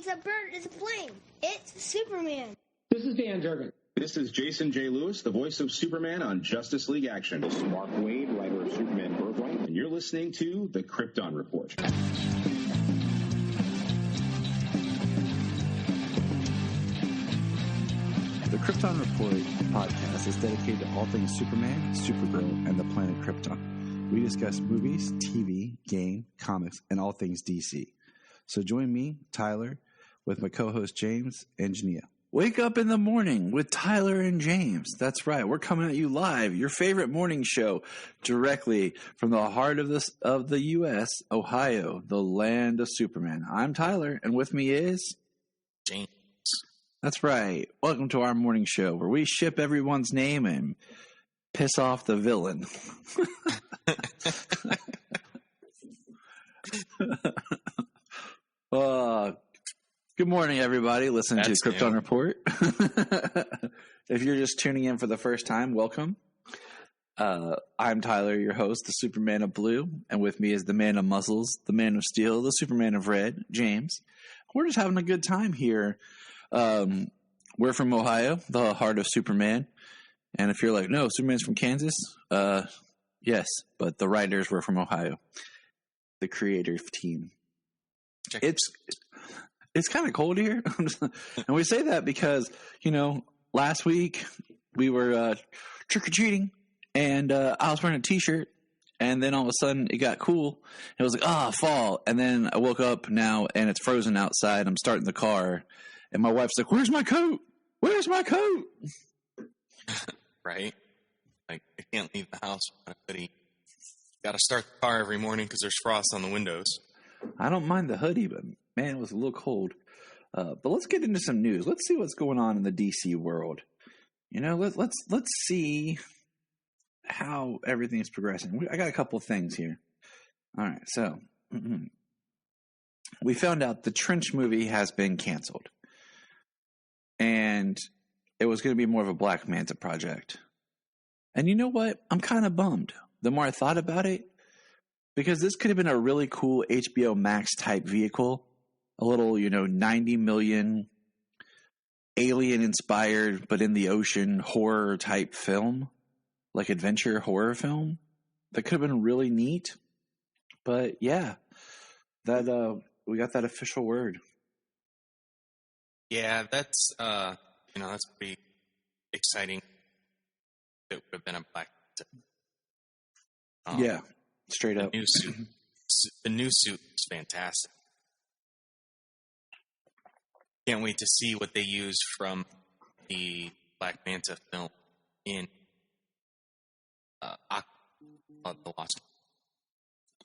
makes a bird is a plane. It's Superman. This is Dan Jurgen. This is Jason J. Lewis, the voice of Superman on Justice League Action. This is Mark Wade, writer of Superman Birthright, and you're listening to the Krypton Report. The Krypton Report podcast is dedicated to all things Superman, Supergirl, and the planet Krypton. We discuss movies, TV, game, comics, and all things DC. So join me, Tyler, with my co-host James and Jania. Wake up in the morning with Tyler and James. That's right. We're coming at you live, your favorite morning show, directly from the heart of the U.S., Ohio, the land of Superman. I'm Tyler, and with me is James. That's right. Welcome to our morning show where we ship everyone's name and piss off the villain. Good morning, everybody. Listening to Krypton Report. If you're just tuning in for the first time, welcome. I'm Tyler, your host, the Superman of Blue, and with me is the man of muscles, the man of steel, the Superman of red, James. We're just having a good time here. We're from Ohio, the heart of Superman. And if you're like, no, Superman's from Kansas, yes, but the writers were from Ohio, the creative team. It's kind of cold here. And we say that because, last week we were trick-or-treating and I was wearing a t-shirt and then all of a sudden it got cool. It was like, fall. And then I woke up now and it's frozen outside. I'm starting the car and my wife's like, where's my coat? Where's my coat? Right? Like, I can't leave the house without a hoodie. Got to start the car every morning because there's frost on the windows. I don't mind the hoodie, but man, it was a little cold. But let's get into some news. Let's see what's going on in the DC world. Let's see how everything's progressing. I got a couple of things here. All right, so we found out the Trench movie has been canceled. And it was going to be more of a Black Manta project. And you know what? I'm kind of bummed. The more I thought about it, because this could have been a really cool HBO Max type vehicle. A little, 90 million alien inspired, but in the ocean horror type film. Like adventure horror film. That could have been really neat. But yeah, that we got that official word. Yeah, that's that's pretty exciting. It would have been a Black yeah, straight up. The new suit is fantastic. Can't wait to see what they use from the Black Manta film in the Lost.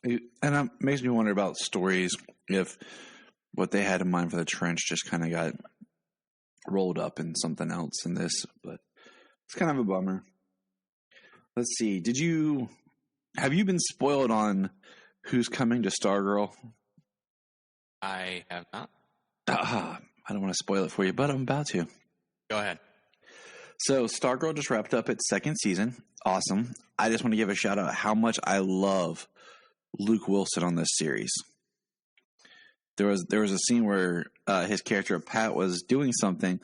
And it makes me wonder about stories if what they had in mind for the Trench just kind of got rolled up in something else in this, but it's kind of a bummer. Let's see. Have you been spoiled on who's coming to Stargirl? I have not. I don't want to spoil it for you, but I'm about to. Go ahead. So Stargirl just wrapped up its second season. Awesome. I just want to give a shout out how much I love Luke Wilson on this series. There was a scene where his character Pat was doing something,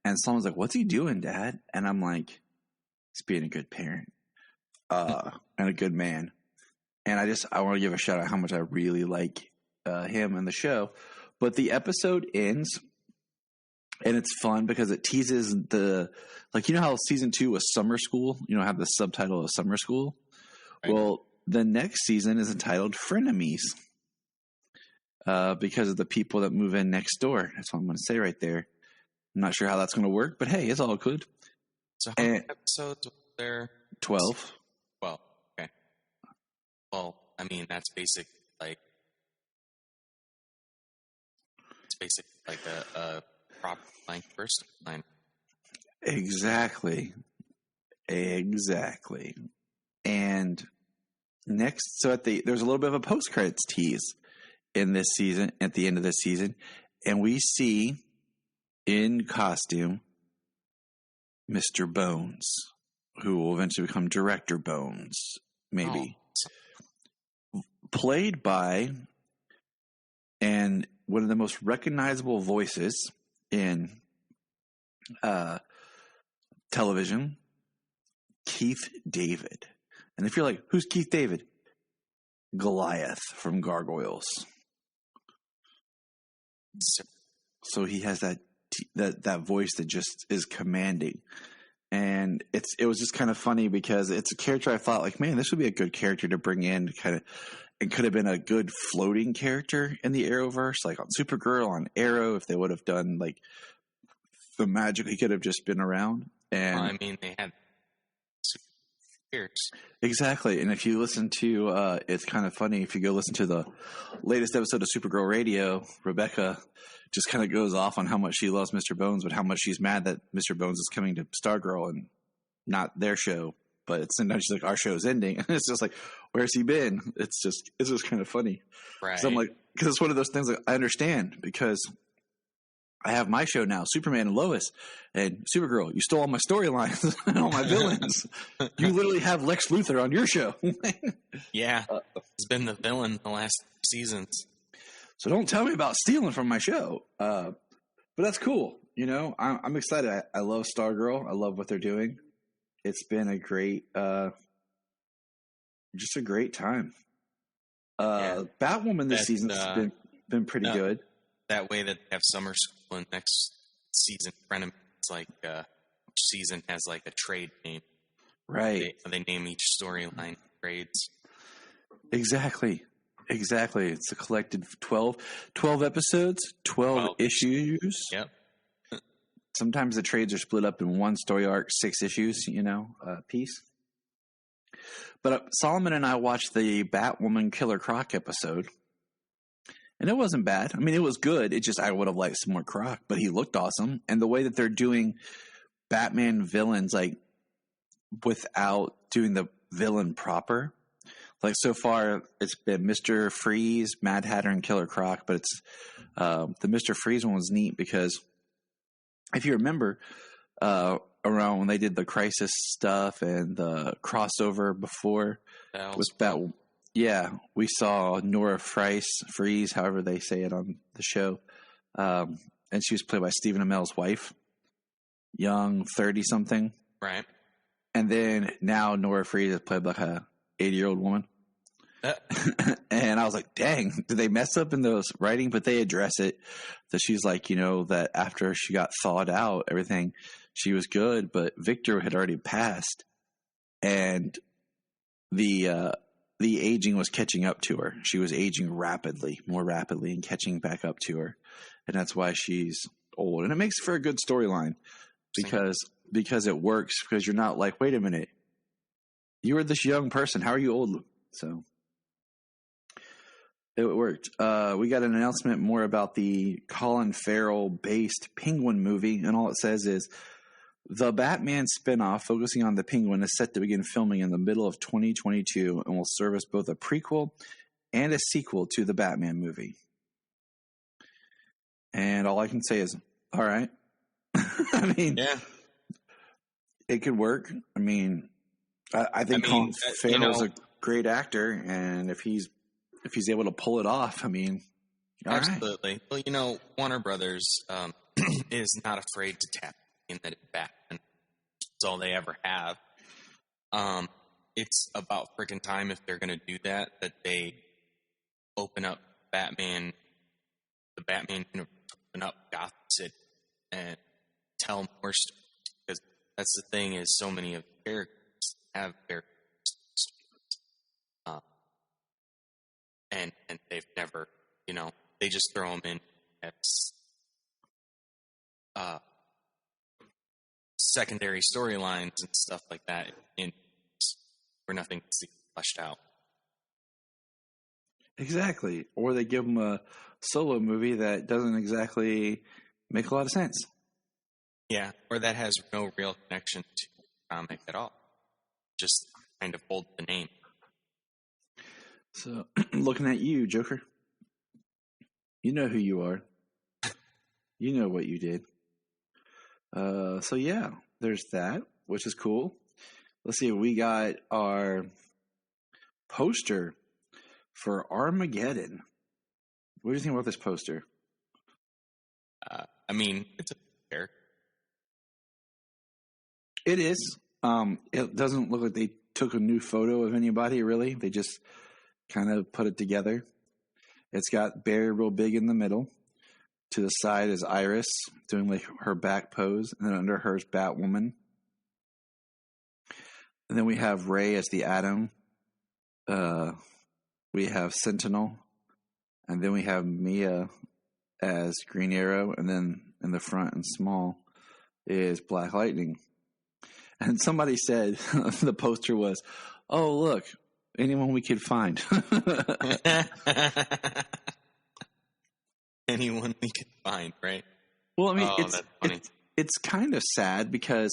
and someone's like, "What's he doing, Dad?" And I'm like, "He's being a good parent and a good man." And I want to give a shout out how much I really like him and the show. But the episode ends, and it's fun because it teases how season 2 was Summer School. Have the subtitle of Summer School. Right. Well, the next season is entitled Frenemies. Because of the people that move in next door. That's what I'm going to say right there. I'm not sure how that's going to work, but hey, it's all good. So how many episodes were there? 12. 12, okay. Well, I mean, that's basic, like a proper length first line. Exactly. And next, so there's a little bit of a post-credits tease in this season, at the end of this season, and we see in costume Mr. Bones, who will eventually become Director Bones, maybe. Played by, and one of the most recognizable voices in television, Keith David. And if you're like, who's Keith David? Goliath from Gargoyles. So he has that voice that just is commanding. And it was just kind of funny because it's a character I thought like, man, this would be a good character to bring in. It could have been a good floating character in the Arrowverse, like on Supergirl, on Arrow, if they would have done like the magic. He could have just been around. And well, I mean, they had years. Exactly. And if you listen to, it's kind of funny, if you go listen to the latest episode of Supergirl Radio, Rebecca just kind of goes off on how much she loves Mr. Bones, but how much she's mad that Mr. Bones is coming to Stargirl and not their show. But sometimes she's like, our show's ending. And it's just like, where's he been? It's just kind of funny. Right. So I'm like, because it's one of those things that I understand, because I have my show now, Superman and Lois, and Supergirl. You stole all my storylines and all my villains. You literally have Lex Luthor on your show. Yeah, he's been the villain the last seasons. So don't tell me about stealing from my show. But that's cool. You know, I'm excited. I love Stargirl. I love what they're doing. It's been a great, just a great time. Batwoman this season's been pretty good. That way that they have summer school and next season, it's like each season has like a trade name. Right. They name each storyline trades. Exactly. It's a collected 12 episodes, 12 issues. Yep. Sometimes the trades are split up in one story arc, 6 issues, piece. But Solomon and I watched the Batwoman Killer Croc episode. And it wasn't bad. I mean, it was good. It just, I would have liked some more Croc, but he looked awesome. And the way that they're doing Batman villains, like, without doing the villain proper. Like, so far, it's been Mr. Freeze, Mad Hatter, and Killer Croc. But it's, the Mr. Freeze one was neat because if you remember, around when they did the Crisis stuff and the crossover before with Batwoman. Yeah, we saw Nora Freeze, however they say it on the show. And she was played by Stephen Amell's wife. Young, 30-something. Right. And then now Nora Freeze is played by a 80-year-old woman. And I was like, dang, did they mess up in those writing? But they address it. That she's like, that after she got thawed out, everything, she was good. But Victor had already passed. And the aging was catching up to her. She was aging more rapidly, and catching back up to her. And that's why she's old. And it makes for a good storyline because it works, because you're not like, wait a minute, you were this young person. How are you old? So it worked. We got an announcement more about the Colin Farrell-based Penguin movie. And all it says is, the Batman spinoff focusing on the Penguin is set to begin filming in the middle of 2022 and will serve as both a prequel and a sequel to the Batman movie. And all I can say is, all right. I mean, yeah, it could work. I mean, I think Colin Farrell's a great actor, and if he's able to pull it off, I mean, absolutely. Right. Well, Warner Brothers is not afraid to tap in that Batman. It's all they ever have. It's about freaking time, if they're going to do that they open up the Batman universe, open up Gotham City, and tell more stories. Because that's the thing, is so many of the characters have their and they've never, they just throw them in as secondary storylines and stuff like that where nothing is fleshed out. Exactly. Or they give them a solo movie that doesn't exactly make a lot of sense. Yeah, or that has no real connection to the comic at all. Just kind of hold the name. So, looking at you, Joker. You know who you are. You know what you did. So yeah, there's that, which is cool. Let's see, we got our poster for Armageddon. What do you think about this poster? I mean, it's a character. It is. It doesn't look like they took a new photo of anybody, really. They just kind of put it together. It's got Barry real big in the middle. To the side is Iris doing like her back pose, and then under her is Batwoman. And then we have Ray as the Atom. We have Sentinel. And then we have Mia as Green Arrow. And then in the front and small is Black Lightning. And somebody said, the poster was, oh, look, anyone we could find. Anyone we could find, right? Well, I mean, that's funny. It's kind of sad because,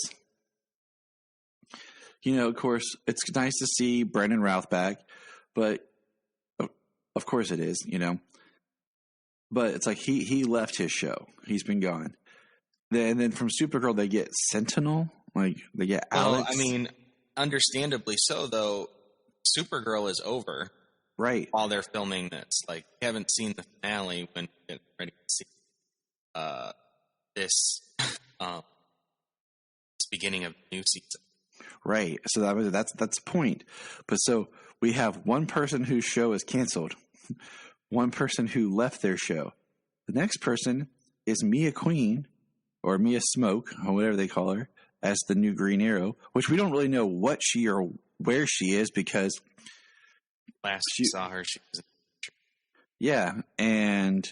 of course, it's nice to see Brandon Routh back, but of course it is, But it's like he left his show. He's been gone. Then from Supergirl, they get Sentinel. Like, they get Alex. Well, I mean, understandably so, though. Supergirl is over. Right. While they're filming this. Like, we haven't seen the finale when we get ready to see this beginning of the new season. Right. So that's the point. But so we have one person whose show is canceled. One person who left their show. The next person is Mia Queen, or Mia Smoke, or whatever they call her, as the new Green Arrow, which we don't really know what she or where she is because last we saw her, she was. Yeah, and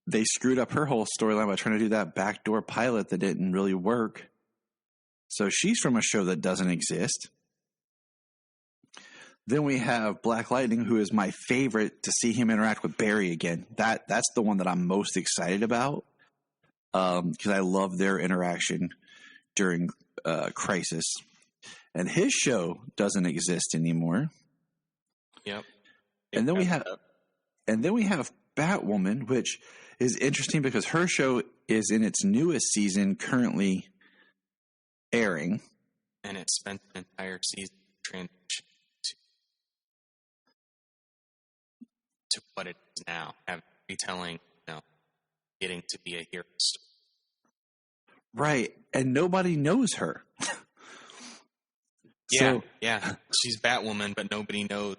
they screwed up her whole storyline by trying to do that backdoor pilot that didn't really work. So she's from a show that doesn't exist. Then we have Black Lightning, who is my favorite to see him interact with Barry again. That's the one that I'm most excited about because I love their interaction during Crisis. And his show doesn't exist anymore. Yep. And then we have Batwoman, which is interesting because her show is in its newest season currently airing. And it spent an entire season transition to what it is now, retelling, getting to be a hero story. Right, and nobody knows her. Yeah, she's Batwoman, but nobody knows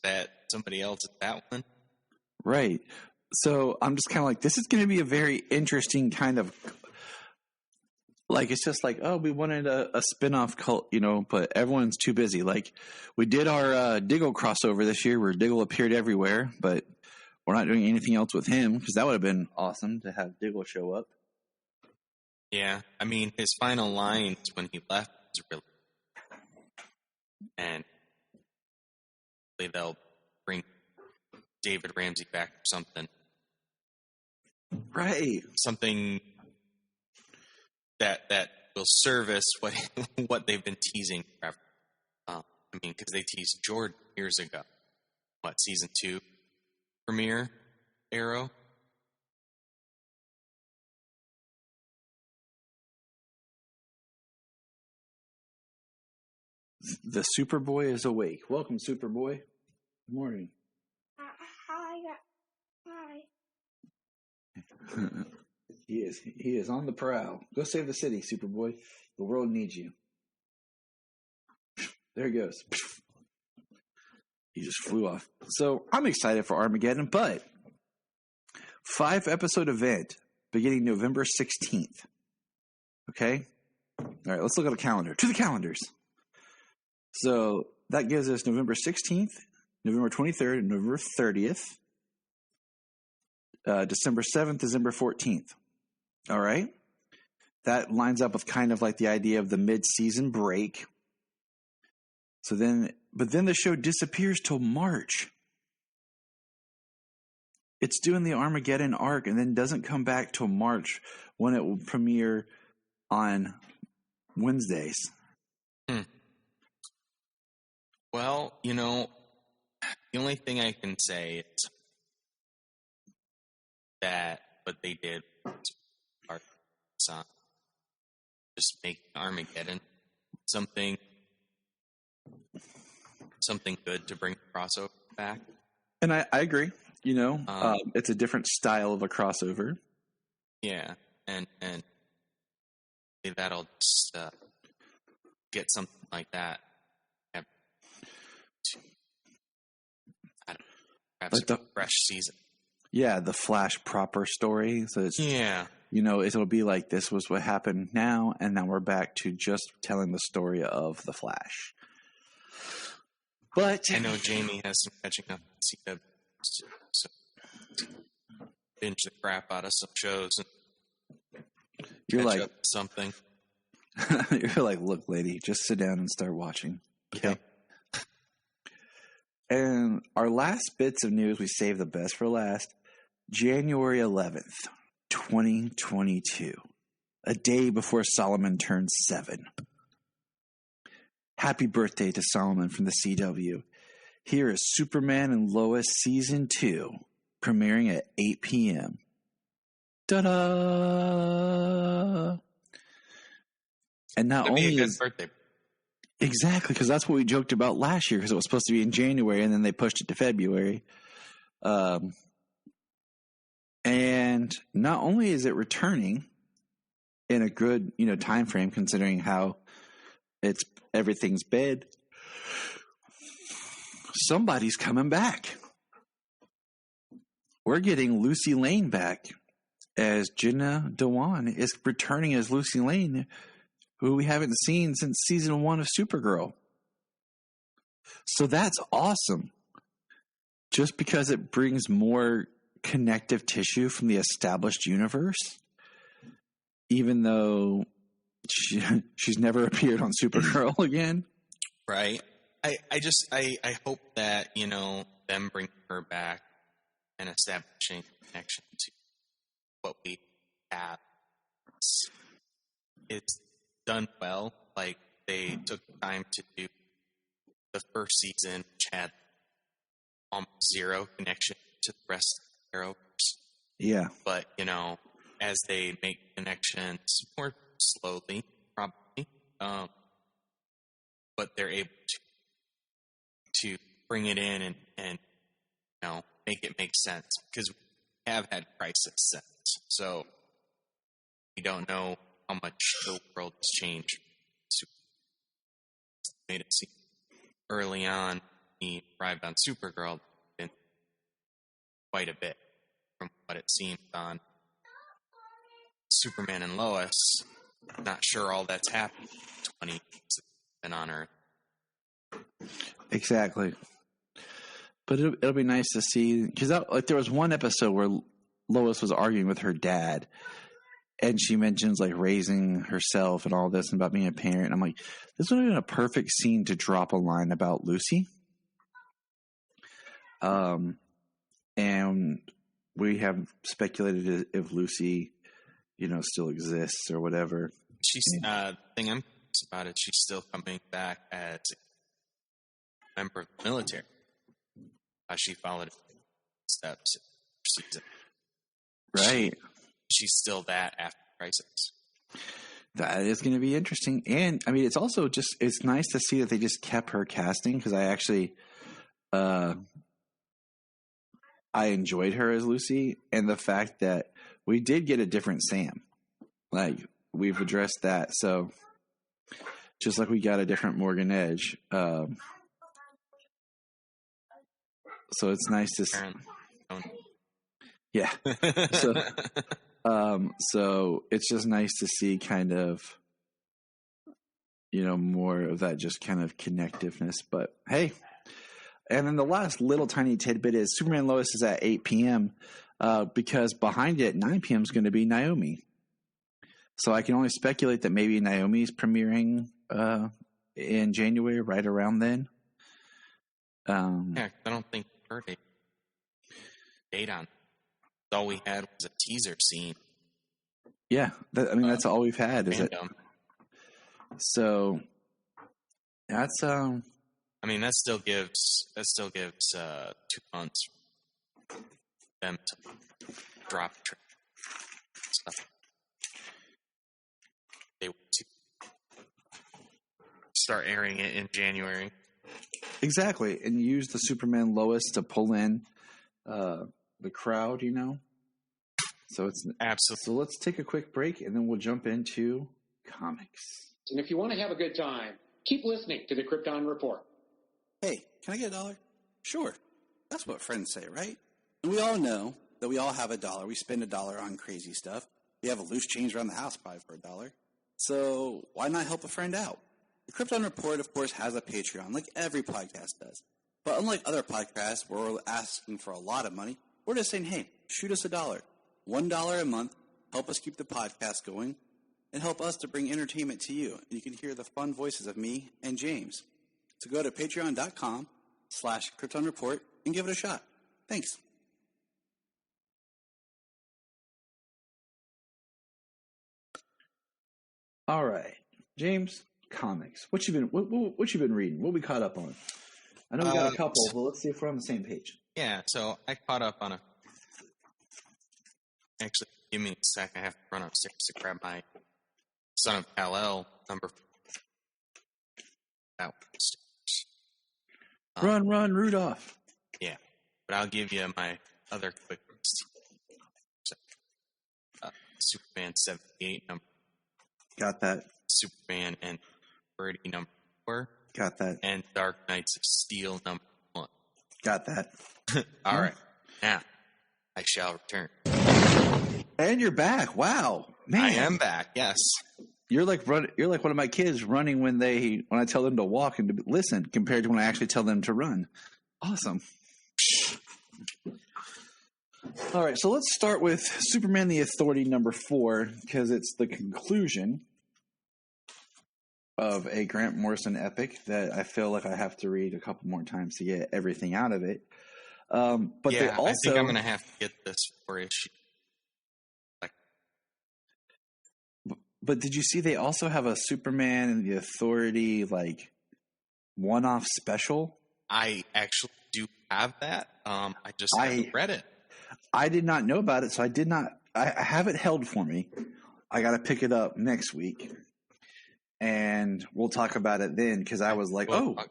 that somebody else is Batwoman. Right. So I'm just kind of like, this is going to be a very interesting kind of, like, it's just like, oh, we wanted a spin-off cult, but everyone's too busy. Like, we did our Diggle crossover this year where Diggle appeared everywhere, but we're not doing anything else with him because that would have been awesome to have Diggle show up. Yeah, I mean, his final lines when he left was really, and they'll bring David Ramsey back or something. Right. Something that will service what they've been teasing forever. Because they teased Jordan years ago. What, season 2 premiere Arrow? The Superboy is awake. Welcome, Superboy. Good morning. Hi. He is on the prowl. Go save the city, Superboy. The world needs you. There he goes. He just flew off. So I'm excited for Armageddon, but 5-episode event beginning November 16th. Okay? All right, let's look at a calendar. To the calendars. So that gives us November 16th, November 23rd, and November 30th. December 7th, December 14th. All right? That lines up with kind of like the idea of the mid-season break. So but then the show disappears till March. It's doing the Armageddon arc and then doesn't come back till March when it will premiere on Wednesdays. Well, the only thing I can say is that what they did was just make Armageddon something good to bring the crossover back. And I agree. It's a different style of a crossover. Yeah. and maybe that'll just get something like that. Perhaps Like a fresh season. Yeah, the Flash proper story. So it's it'll be like this was what happened now, and now we're back to just telling the story of the Flash. But I know Jamie has some catching up to CW, so binge the crap out of some shows and you're catch like up to something. you're like, look, lady, just sit down and start watching. Okay. Yep. And our last bits of news, we saved the best for last. January 11th, 2022. A day before Solomon turned 7. Happy birthday to Solomon from the CW. Here is Superman and Lois Season 2, premiering at 8 p.m. Ta-da! And not It'd be only a good is... birthday. Exactly, because that's what we joked about last year, because it was supposed to be in January, and then they pushed it to February. And not only is it returning in a good, time frame, considering how everything's bad, somebody's coming back. We're getting Lucy Lane back, as Jenna Dewan is returning as Lucy Lane, who we haven't seen since season 1 of Supergirl. So that's awesome. Just because it brings more connective tissue from the established universe, even though she's never appeared on Supergirl again. Right. I hope that, them bringing her back and establishing a connection to what we have it's done well. Like, they took time to do the first season, which had almost zero connection to the rest of the Arrowverse. Yeah. But, as they make connections more slowly, probably, but they're able to bring it in and make it make sense, because we have had Crisis since. So we don't know how much the world has changed. Made it seem early on he arrived on Supergirl in quite a bit from what it seemed on Superman and Lois. Not sure all that's happened 20 years been on Earth. Exactly. But it'll be nice to see, because there was one episode where Lois was arguing with her dad, and she mentions like raising herself and all this and about being a parent. I'm like, this would have been a perfect scene to drop a line about Lucy. And we have speculated if Lucy, still exists or whatever. She's the thing I'm curious about is she's still coming back as a member of the military. She followed steps season. Right. She's still that after Crisis. That is going to be interesting. And I mean, it's also it's nice to see that they just kept her casting, because I actually, I enjoyed her as Lucy, and the fact that we did get a different Sam. Like, we've addressed that. So just like we got a different Morgan Edge. So it's nice to see. Yeah. So it's just nice to see kind of, more of that just kind of connectiveness. But hey, and then the last little tiny tidbit is Superman Lois is at 8 p.m. Because behind it at 9 p.m. is going to be Naomi. So I can only speculate that maybe Naomi's premiering in January, right around then. I don't think we heard a date on it. All we had was a teaser scene. Yeah, that's all we've had. Is random. It? So that's that still gives 2 months for them to drop stuff. They want to start airing it in January. Exactly, and use the Superman Lois to pull in the crowd, So So it's Absolutely. So let's take a quick break, and then we'll jump into comics. And if you want to have a good time, keep listening to the Krypton Report. Hey, can I get $1? Sure. That's what friends say, right? And we all know that we all have $1. We spend $1 on crazy stuff. We have a loose change around the house probably for $1. So why not help a friend out? The Krypton Report, of course, has a Patreon, like every podcast does. But unlike other podcasts where we're asking for a lot of money, we're just saying, hey, shoot us $1. $1 a month, help us keep the podcast going, and help us to bring entertainment to you. You can hear the fun voices of me and James. So go to patreon.com/Krypton Report and give it a shot. Thanks. All right, James, comics. What you been reading? What we caught up on? I know we got a couple, but let's see if we're on the same page. Yeah, so I caught up on Actually, give me a sec. I have to run upstairs to grab my Son of Kal-El number 4. Run, Rudolph. Yeah, but I'll give you my other quick list. Superman 78 number. Got that. Superman and Birdie number 4. Got that. And Dark Knights of Steel number 1. Got that. All right. Now, I shall return. And you're back. Wow, man! I am back. Yes. You're like one of my kids running when I tell them to walk and to listen, compared to when I actually tell them to run. Awesome. All right, so let's start with Superman: The Authority number 4, because it's the conclusion of a Grant Morrison epic that I feel like I have to read a couple more times to get everything out of it. But yeah, they also, I think I'm going to have to get this 4 issue. But did you see they also have a Superman and the Authority like one-off special? I actually do have that. I just haven't read it. I did not know about it, so I did not. I have it held for me. I got to pick it up next week, and we'll talk about it then. Because I was like, talk about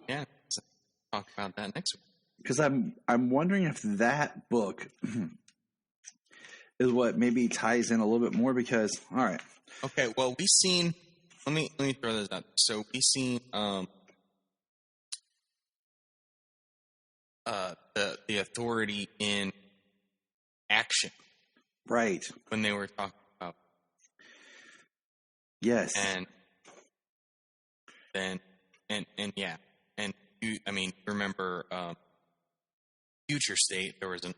that next week. Because I'm wondering if that book is what maybe ties in a little bit more. Because all right. Okay, well, we've seen. Let me throw this out. So we've seen the Authority in action, right? When they were talking about yes, and yeah, and you. I mean, remember Future State? There was a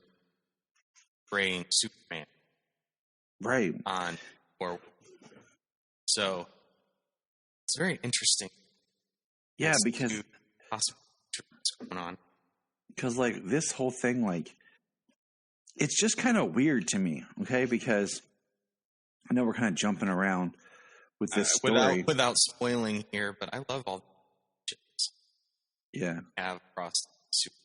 praying Superman, right? On or. So it's very interesting. Yeah, because what's going on. Because like this whole thing, like it's just kind of weird to me. Okay, because I know we're kind of jumping around with this story without spoiling here, but I love all the have across Super.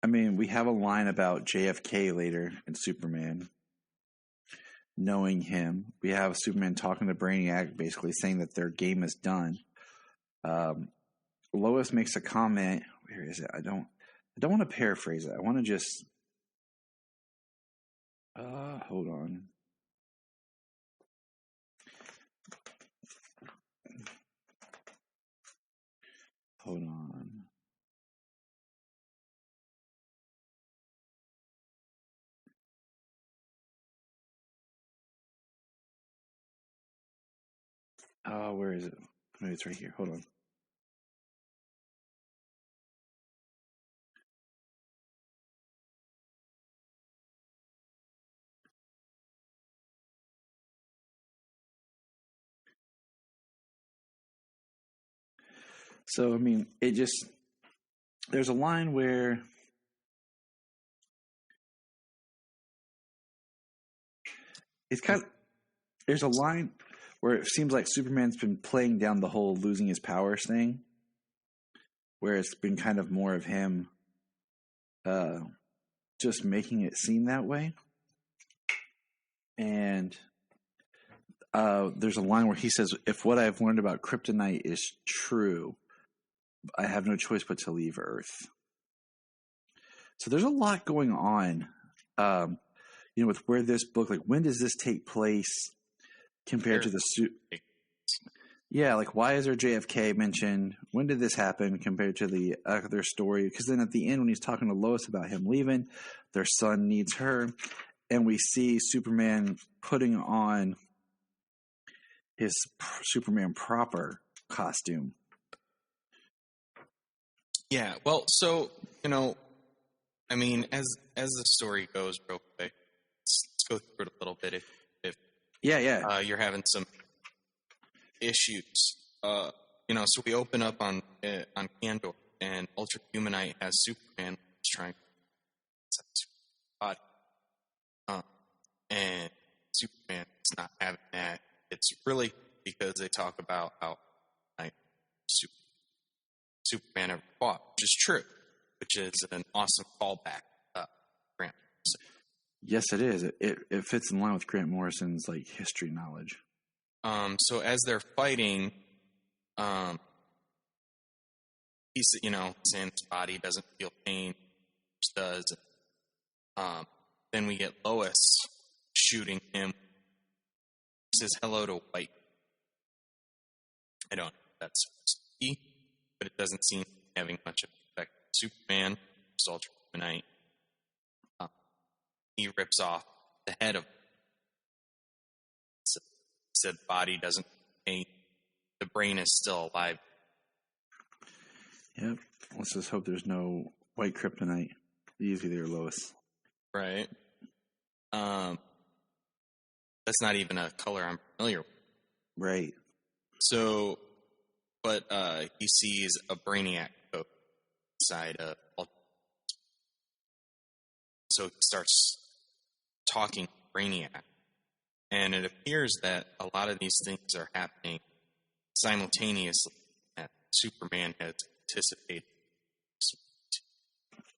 I mean, we have a line about JFK later in Superman. Knowing him, we have Superman talking to Brainiac, basically saying that their game is done. Lois makes a comment. Where is it? I don't want to paraphrase it. I want to just. Hold on. Hold on. Where is it? Maybe it's right here. Hold on. So, I mean, there's a line where there's a line where it seems like Superman's been playing down the whole losing his powers thing, where it's been kind of more of him just making it seem that way. And there's a line where he says, if what I've learned about kryptonite is true, I have no choice but to leave Earth. So there's a lot going on. with where this book, like, when does this take place compared to the suit? Yeah, like, why is there JFK mentioned? When did this happen compared to the other story? Because then at the end, when he's talking to Lois about him leaving, their son needs her, and we see Superman putting on his Superman proper costume. Yeah, well, so, I mean, as the story goes real quick, let's go through it a little bit if you're having some issues. So we open up on Kandor, and Ultra Humanite has Superman trying to body. And Superman is not having that. It's really because they talk about how Superman ever fought, which is true, which is an awesome callback. Grant. Yes, it is. It fits in line with Grant Morrison's like history knowledge. So as they're fighting, he's saying his body doesn't feel pain, which does. Then we get Lois shooting him. He says hello to White. I don't know if that's supposed to be, but it doesn't seem having much of an effect. Superman, which is Ultra Humanite, he rips off the head of him. Said body doesn't pain. The brain is still alive. Yep. Let's just hope there's no white kryptonite. Easy there, Lois. Right. That's not even a color I'm familiar with. Right. So, but he sees a Brainiac coat inside of Ultra. So he starts talking to Brainiac. And it appears that a lot of these things are happening simultaneously that Superman has anticipated.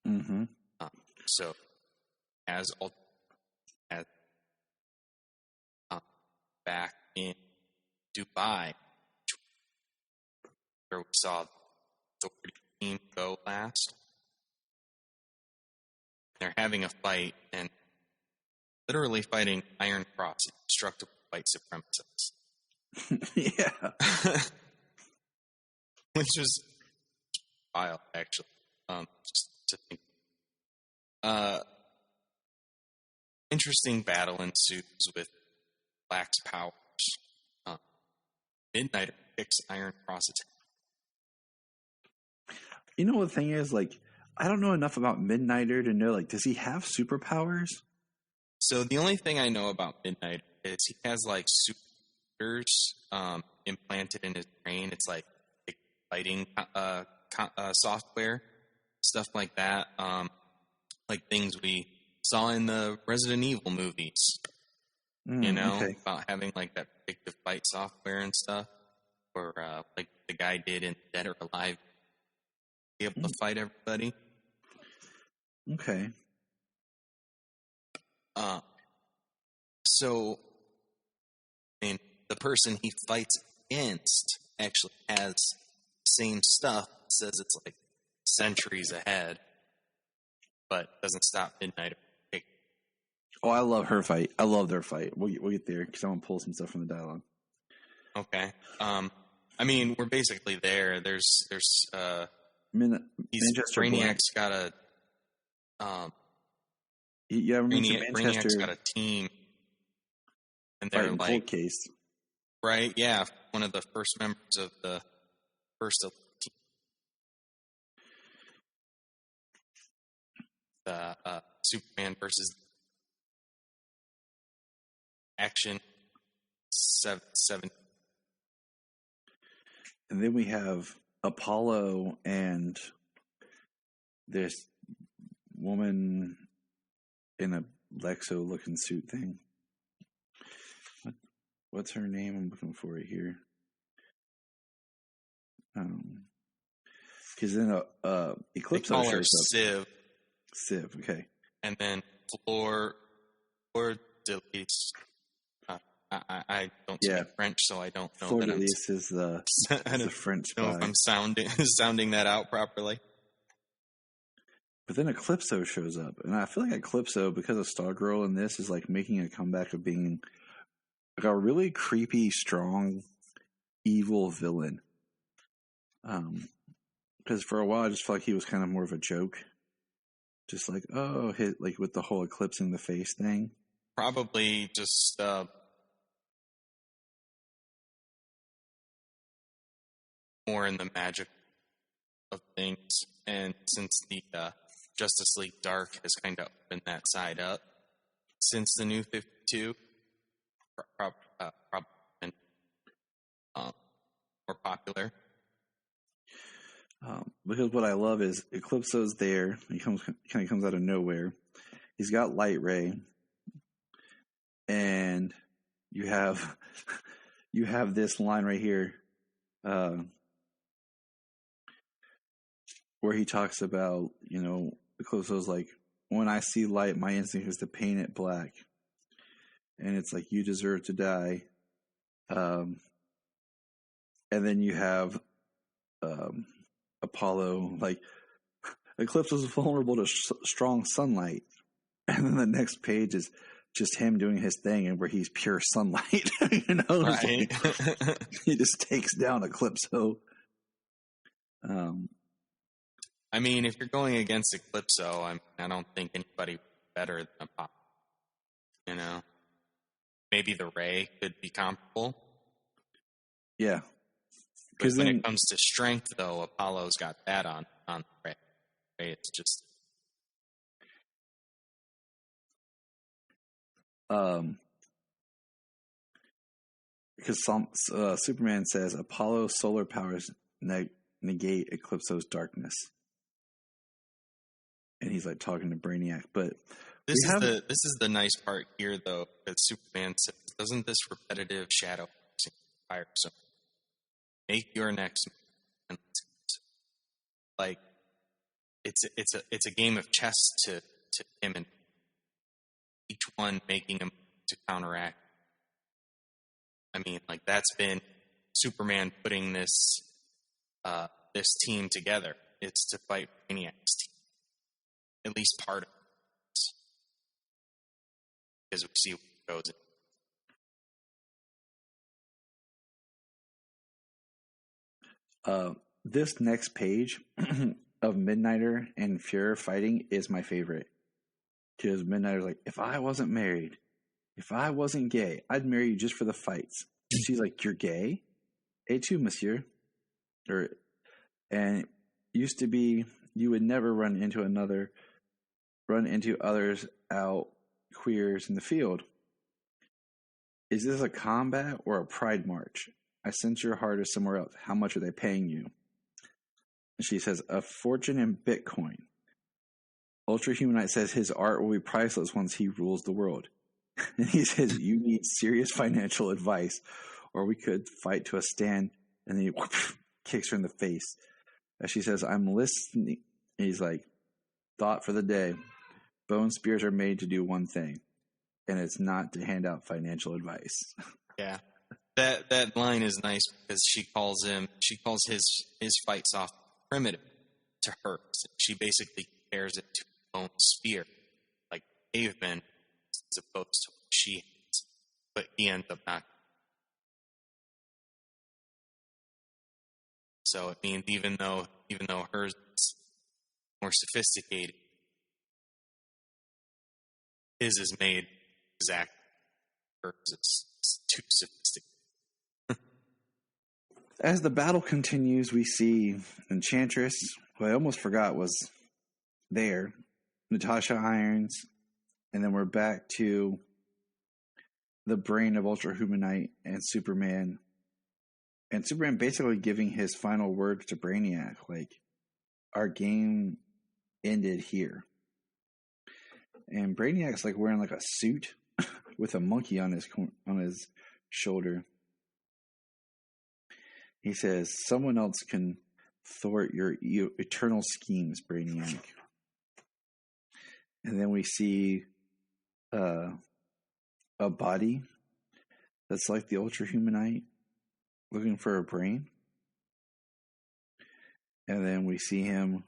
Mm-hmm. So, as back in Dubai, where we saw the team go last, they're having a fight and literally fighting Iron Cross, destructible white supremacists. Yeah. Which was wild, actually. Just to think. Interesting battle ensues with Black's powers. Midnighter picks Iron Cross attack. You know what the thing is? Like, I don't know enough about Midnighter to know, like, does he have superpowers? So the only thing I know about Midnighter is he has, like, supercomputers implanted in his brain. It's like fighting software, stuff like that. Like things we saw in the Resident Evil movies. Okay. About having like that predictive fight software and stuff, or like the guy did in Dead or Alive, be able to fight everybody. Okay. So, I mean, the person he fights against actually has the same stuff. It says it's like centuries ahead, but doesn't stop Midnight. Oh, I love her fight. I love their fight. We'll get there because I want to pull some stuff from the dialogue. Okay. I mean, we're basically there. There's Brainiac's got a Brainiac's got a team, and they're like cold case, right? Yeah, one of the first members of the first team. The Superman versus Action 7. And then we have Apollo and this woman in a Lexo-looking suit thing. What's her name? I'm looking for it here. Because then Eclipse they call her shows Civ. Up. Civ, okay. And then Fleur Delise. I don't speak French, so I don't know. Fleur Delise is the French spy. I don't know if I'm sounding that out properly. But then Eclipso shows up, and I feel like Eclipso, because of Stargirl in this, is like making a comeback of being like a really creepy, strong, evil villain. Because for a while I just felt like he was kind of more of a joke, just like like with the whole eclipsing the face thing. Probably just more in the magic of things, and since the Justice League Dark has kind of opened that side up since the New 52, probably been more popular. Because what I love is Eclipso's there. He kind of comes out of nowhere. He's got Light Ray, and you have this line right here, where he talks about, Eclipso's like, when I see light, my instinct is to paint it black, and it's like, you deserve to die. And then you have Apollo, like, Eclipse was vulnerable to strong sunlight, and then the next page is just him doing his thing, and where he's pure sunlight. Right. Like, he just takes down Eclipso. I mean, if you're going against Eclipso, I don't think anybody better than Apollo. Maybe the Ray could be comparable. Yeah. Because when it comes to strength, though, Apollo's got that on Ray. It's just because Superman says Apollo's solar powers negate Eclipso's darkness, and he's like talking to Brainiac. But this is the nice part here, though, that Superman says, "Doesn't this repetitive shadow inspire so? Make your next move." Like it's a game of chess to him, and each one making him to counteract. I mean, like, that's been Superman putting this team together. It's to fight Brainiac's team, at least part of it, because we see what goes in. This next page of Midnighter and Fuhrer fighting is my favorite. Because Midnighter's like, if I wasn't married, if I wasn't gay, I'd marry you just for the fights. And she's like, you're gay? Et tu, monsieur? And it used to be you would never run into others out queers in the field. Is this a combat or a pride march? I sense your heart is somewhere else. How much are they paying you? And she says, a fortune in Bitcoin. Ultra Humanite says his art will be priceless once he rules the world. And he says, you need serious financial advice, or we could fight to a stand. And then he kicks her in the face. As she says, I'm listening. And he's like, thought for the day. Bone spears are made to do one thing, and it's not to hand out financial advice. Yeah. That line is nice because she calls his fights off primitive to hers. She basically compares it to a bone spear, like cavemen, as opposed to what she has. But he ends up not. So it means even though hers is more sophisticated, his is made exactly. Hers is too sophisticated. As the battle continues, we see Enchantress, who I almost forgot was there, Natasha Irons, and then we're back to the brain of Ultra Humanite and Superman. And Superman basically giving his final words to Brainiac, like, our game ended here. And Brainiac's like wearing like a suit with a monkey on his shoulder. He says, someone else can thwart your eternal schemes, Brainiac. And then we see a body that's like the Ultra Humanite looking for a brain. And then we see him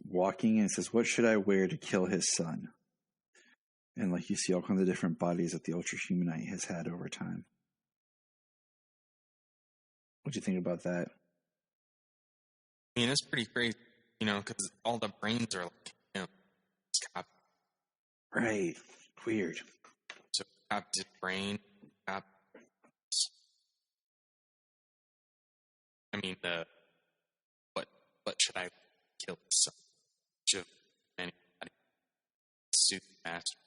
walking and it says, "What should I wear to kill his son?" And like you see all kinds of different bodies that the Ultra Humanite has had over time. What do you think about that? I mean, it's pretty crazy, because all the brains are like, it's copy. Right. Weird. So copies his brain, copies. I mean, what should I kill his son? Should anybody suit the master?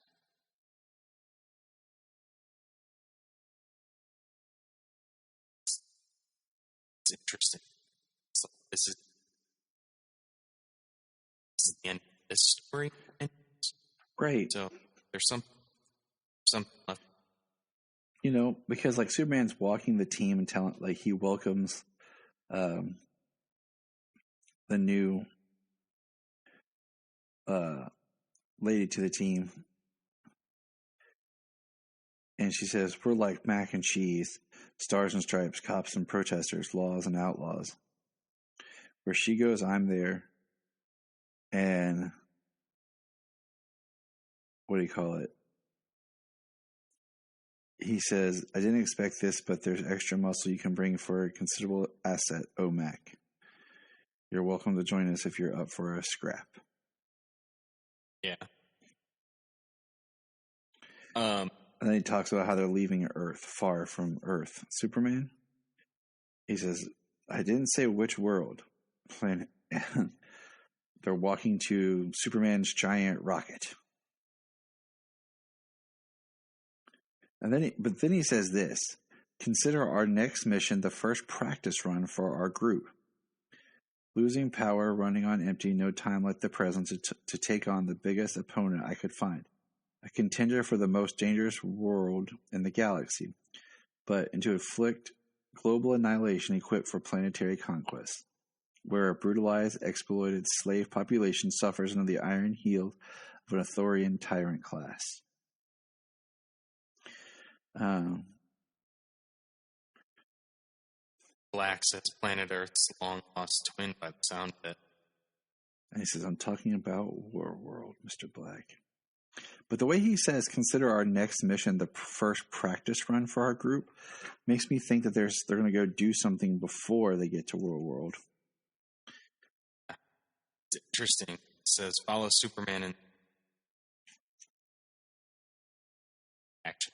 It's interesting. It's like, this is the end of this story. Right. So there's something left. Because like Superman's walking the team and telling, like, he welcomes the new lady to the team. And she says, "We're like mac and cheese, stars and stripes, cops and protesters, laws and outlaws. Where she goes, I'm there." And what do you call it? He says, "I didn't expect this, but there's extra muscle you can bring for a considerable asset, OMAC. You're welcome to join us if you're up for a scrap." Yeah. And then he talks about how they're leaving Earth, far from Earth. Superman? He says, "I didn't say which world." Planet. They're walking to Superman's giant rocket. And then he says this: "Consider our next mission the first practice run for our group. Losing power, running on empty, no time like the present to take on the biggest opponent I could find. A contender for the most dangerous world in the galaxy, but to inflict global annihilation equipped for planetary conquest, where a brutalized, exploited slave population suffers under the iron heel of an Arthurian tyrant class." Black says planet Earth's long lost twin by the sound of it. And he says, "I'm talking about War World, Mr. Black." But the way he says, "Consider our next mission the first practice run for our group," makes me think that they're going to go do something before they get to War World. It's interesting. It says, follow Superman in action.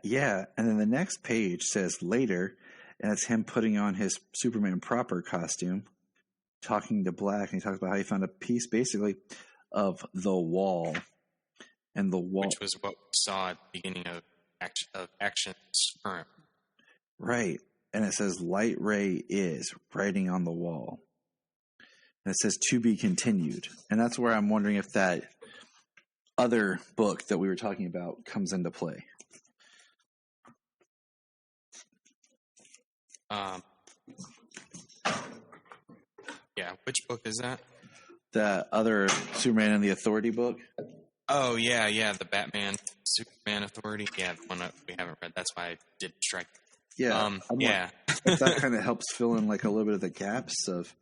Yeah, and then the next page says later, and it's him putting on his Superman proper costume, talking to Black, and he talks about how he found a piece, basically, of the wall. And the wall, which was what we saw at the beginning of Action's current. Right. And it says light ray is writing on the wall. And it says to be continued. And that's where I'm wondering if that other book that we were talking about comes into play. Yeah, which book is that? The other Superman and the Authority book. Oh, yeah, the Batman, Superman Authority. Yeah, the one that we haven't read. That's why I didn't strike. Yeah. Yeah. If that kind of helps fill in like a little bit of the gaps of.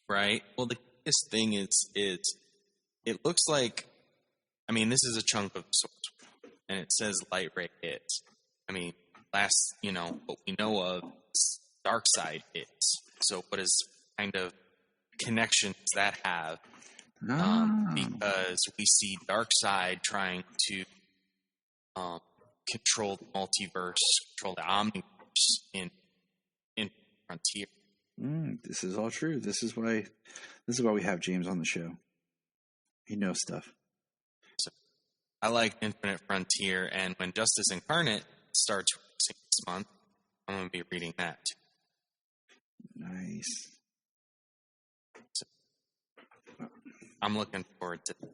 Right. Well, the biggest thing is it looks like, I mean, this is a chunk of the source, and it says light ray hits. I mean, what we know of is dark side hits. So what is kind of connection does that have? Because we see Darkseid trying to control the multiverse, control the omniverse in Frontier. This is all true. This is why we have James on the show. He knows stuff. So I like Infinite Frontier, and when Justice Incarnate starts this month, I'm going to be reading that too. Nice. I'm looking forward to it.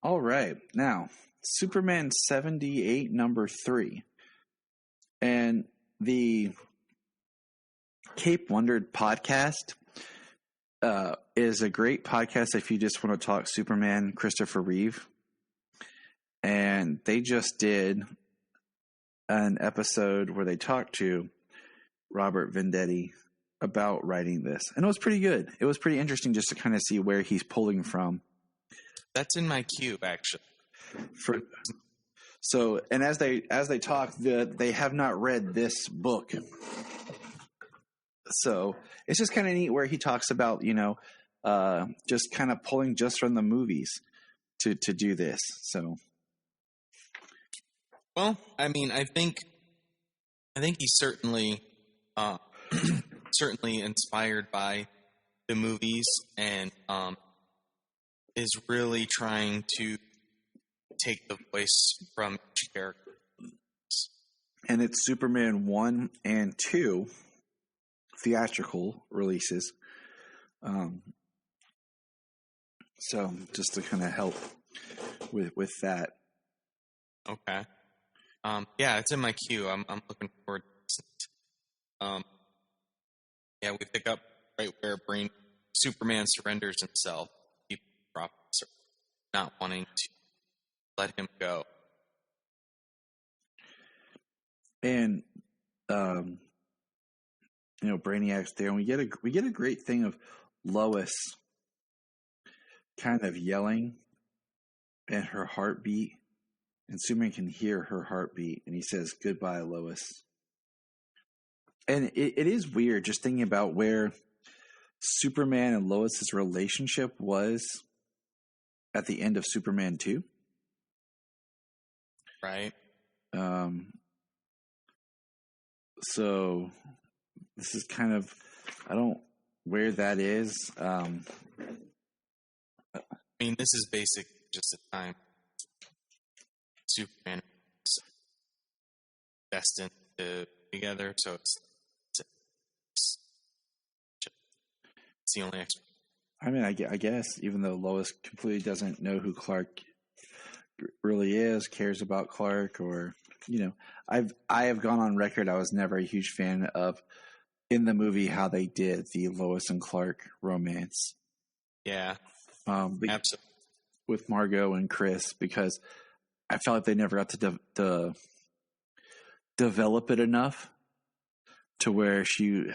All right. Now, Superman 78, number 3. And the Cape Wondered podcast is a great podcast if you just want to talk Superman, Christopher Reeve. And they just did an episode where they talked to Robert Venditti about writing this, and it was pretty good. It was pretty interesting just to kind of see where he's pulling from. That's in my queue, actually. So, and as they talk, they have not read this book. So it's just kind of neat where he talks about, just kind of pulling just from the movies to do this. So, well, I mean, I think he's certainly certainly inspired by the movies, and is really trying to take the voice from each character. And it's Superman 1 and 2 theatrical releases. So just to kind of help with that. Okay. Yeah, it's in my queue. I'm looking forward to it. Yeah, we pick up right where Superman surrenders himself. People not wanting to let him go. And Brainiac's there, and we get a great thing of Lois kind of yelling and her heartbeat, and Superman can hear her heartbeat, and he says, "Goodbye, Lois." And it is weird just thinking about where Superman and Lois's relationship was at the end of Superman 2. Right. So this is kind of, I don't where that is. I mean, this is basically just a time Superman is destined to be together, so it's the only explanation. I mean, I guess, even though Lois completely doesn't know who Clark really is, cares about Clark, or, I have gone on record, I was never a huge fan of, in the movie, how they did the Lois and Clark romance. Yeah. Absolutely. With Margot and Chris, because I felt like they never got to develop it enough to where she,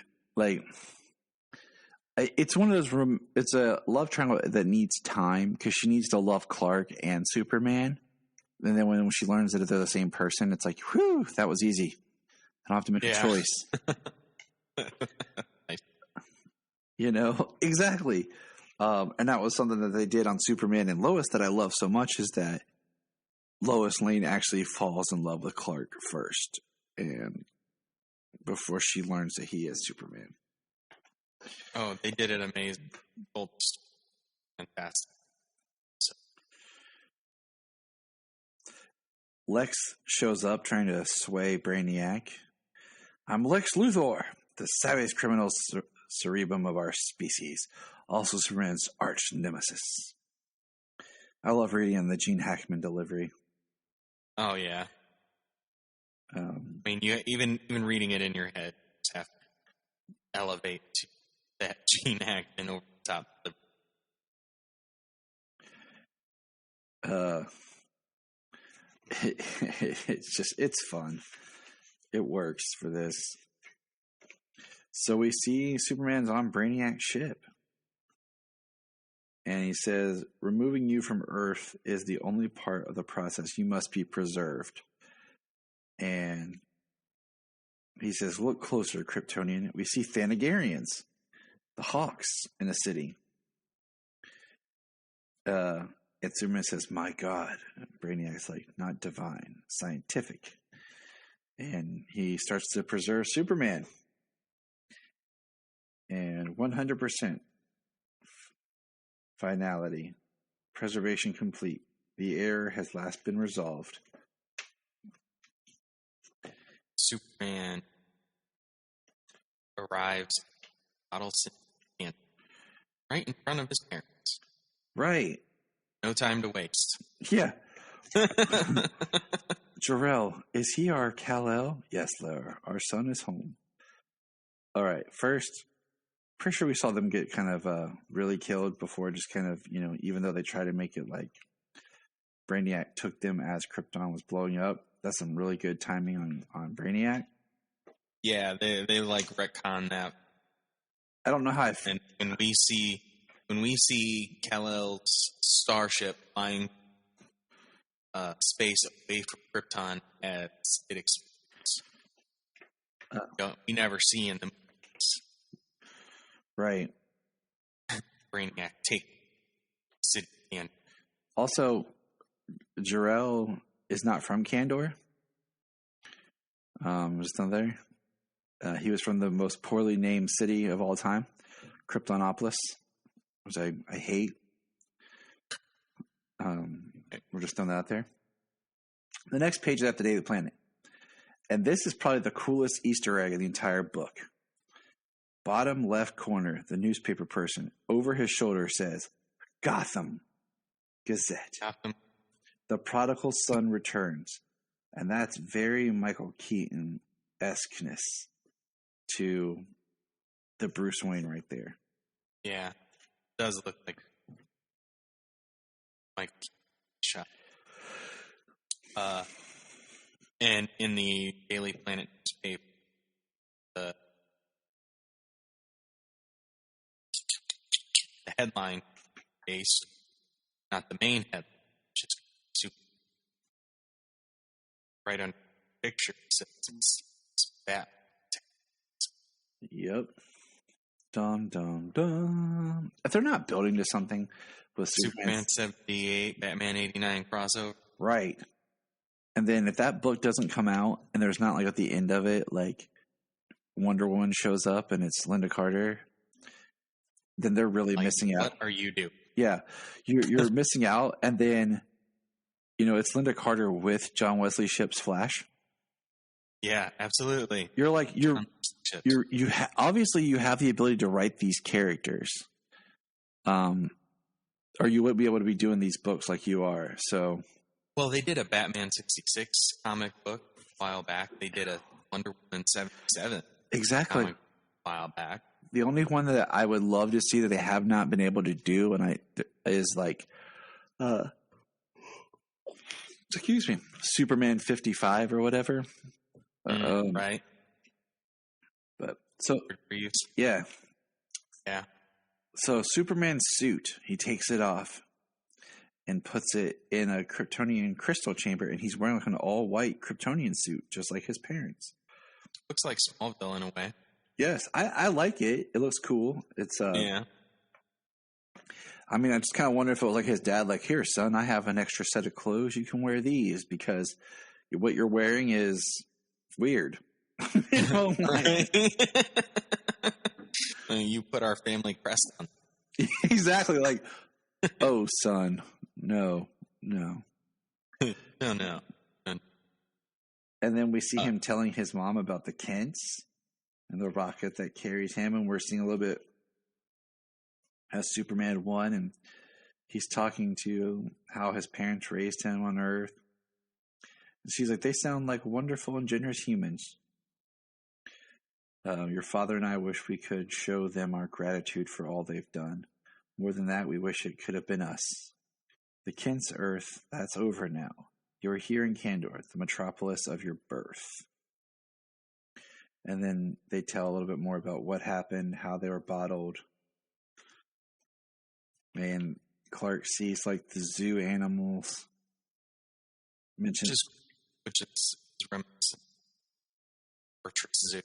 it's one of those it's a love triangle that needs time, because she needs to love Clark and Superman, and then when she learns that they're the same person, it's like, whew, that was easy. I don't have to make a choice. Nice. Exactly. And that was something that they did on Superman and Lois that I love so much, is that Lois Lane actually falls in love with Clark first, and before she learns that he is Superman. Oh, they did it amazing. Fantastic. So. Lex shows up trying to sway Brainiac. "I'm Lex Luthor, the savviest criminal cerebrum of our species, also Superman's arch nemesis." I love reading the Gene Hackman delivery. Oh, yeah. I mean, you even reading it in your head, you just have to elevate to that Gene Hackman over the top of the. It's fun. It works for this. So we see Superman's on Brainiac's ship. And he says, "Removing you from Earth is the only part of the process. You must be preserved." And he says, "Look closer, Kryptonian. We see Thanagarians, the Hawks, in the city." And Superman says, "My God." Brainiac's like, "Not divine, scientific." And he starts to preserve Superman. And 100% finality. Preservation complete. The error has last been resolved. Superman arrives at Bottle City, right in front of his parents. Right. No time to waste. Yeah. "Jor-El, is he our Kal-El?" "Yes, Laura. Our son is home." All right. First, pretty sure we saw them get kind of really killed before, just kind of, even though they try to make it like Brainiac took them as Krypton was blowing up. That's some really good timing on Brainiac. Yeah, they like retcon that I don't know how I And when we see Kal-El's starship flying space away from Krypton as it explodes, we never see in the movies. Right. Brainiac take city and Also, Jor-El is not from Kandor. Just not there. He was from the most poorly named city of all time, Kryptonopolis, which I hate. We're just throwing that out there. The next page is at the Daily Planet. And this is probably the coolest Easter egg in the entire book. Bottom left corner, the newspaper person over his shoulder says, Gotham Gazette. Gotham. The prodigal son returns. And that's very Michael Keaton-esqueness to the Bruce Wayne right there. Yeah. It does look like Mike shot. And in the Daily Planet newspaper, the headline based, not the main headline, which is super right under the picture, it says it's Bat. Yep. Dum, dum, dum. If they're not building to something with Superman 78, Batman 89 crossover. Right. And then if that book doesn't come out and there's not like at the end of it, like Wonder Woman shows up and it's Linda Carter, then they're really missing out. What are you doing? Yeah. You're missing out. And then, it's Linda Carter with John Wesley Shipp's Flash. Yeah, absolutely. You're like, obviously you have the ability to write these characters. Or you would be able to be doing these books like you are. So, well, they did a Batman 66 comic book a while back. They did a Wonder Woman 77 exactly comic a while back. The only one that I would love to see that they have not been able to do, is like, excuse me, Superman 55 or whatever. Right. But so, yeah. So Superman's suit, he takes it off and puts it in a Kryptonian crystal chamber, and he's wearing like an all-white Kryptonian suit, just like his parents. Looks like Smallville in a way. Yes, I like it. It looks cool. It's yeah. I mean, I just kind of wonder if it was like his dad, like, here, son, I have an extra set of clothes. You can wear these because what you're wearing is weird. You put our family crest on. Exactly. Like, oh, son, no. No. And then we see him telling his mom about the Kents and the rocket that carries him. And we're seeing a little bit as Superman 1. And he's talking to how his parents raised him on Earth. And she's like, they sound like wonderful and generous humans. Your father and I wish we could show them our gratitude for all they've done. More than that, we wish it could have been us. The Kent's Earth, that's over now. You're here in Kandor, the metropolis of your birth. And then they tell a little bit more about what happened, how they were bottled. And Clark sees like the zoo animals. Which is reminiscent of Portrait's Zoo.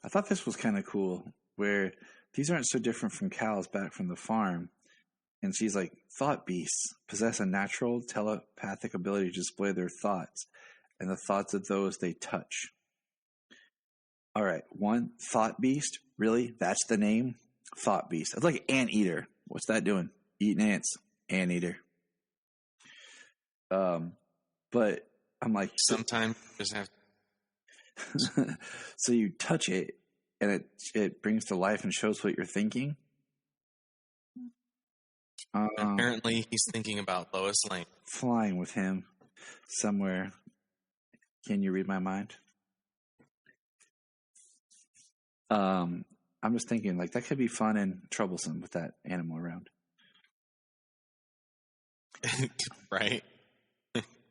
I thought this was kind of cool, where these aren't so different from cows back from the farm. And she's like, thought beasts possess a natural telepathic ability to display their thoughts and the thoughts of those they touch. All right, one, thought beast? Really? That's the name? Thought beast. It's like anteater. What's that doing? Eating ants. Anteater. But I'm like... Sometimes you just have so you touch it, and it brings to life and shows what you're thinking. Apparently, he's thinking about Lois Lane. Flying with him somewhere. Can you read my mind? I'm just thinking, like, that could be fun and troublesome with that animal around. Right?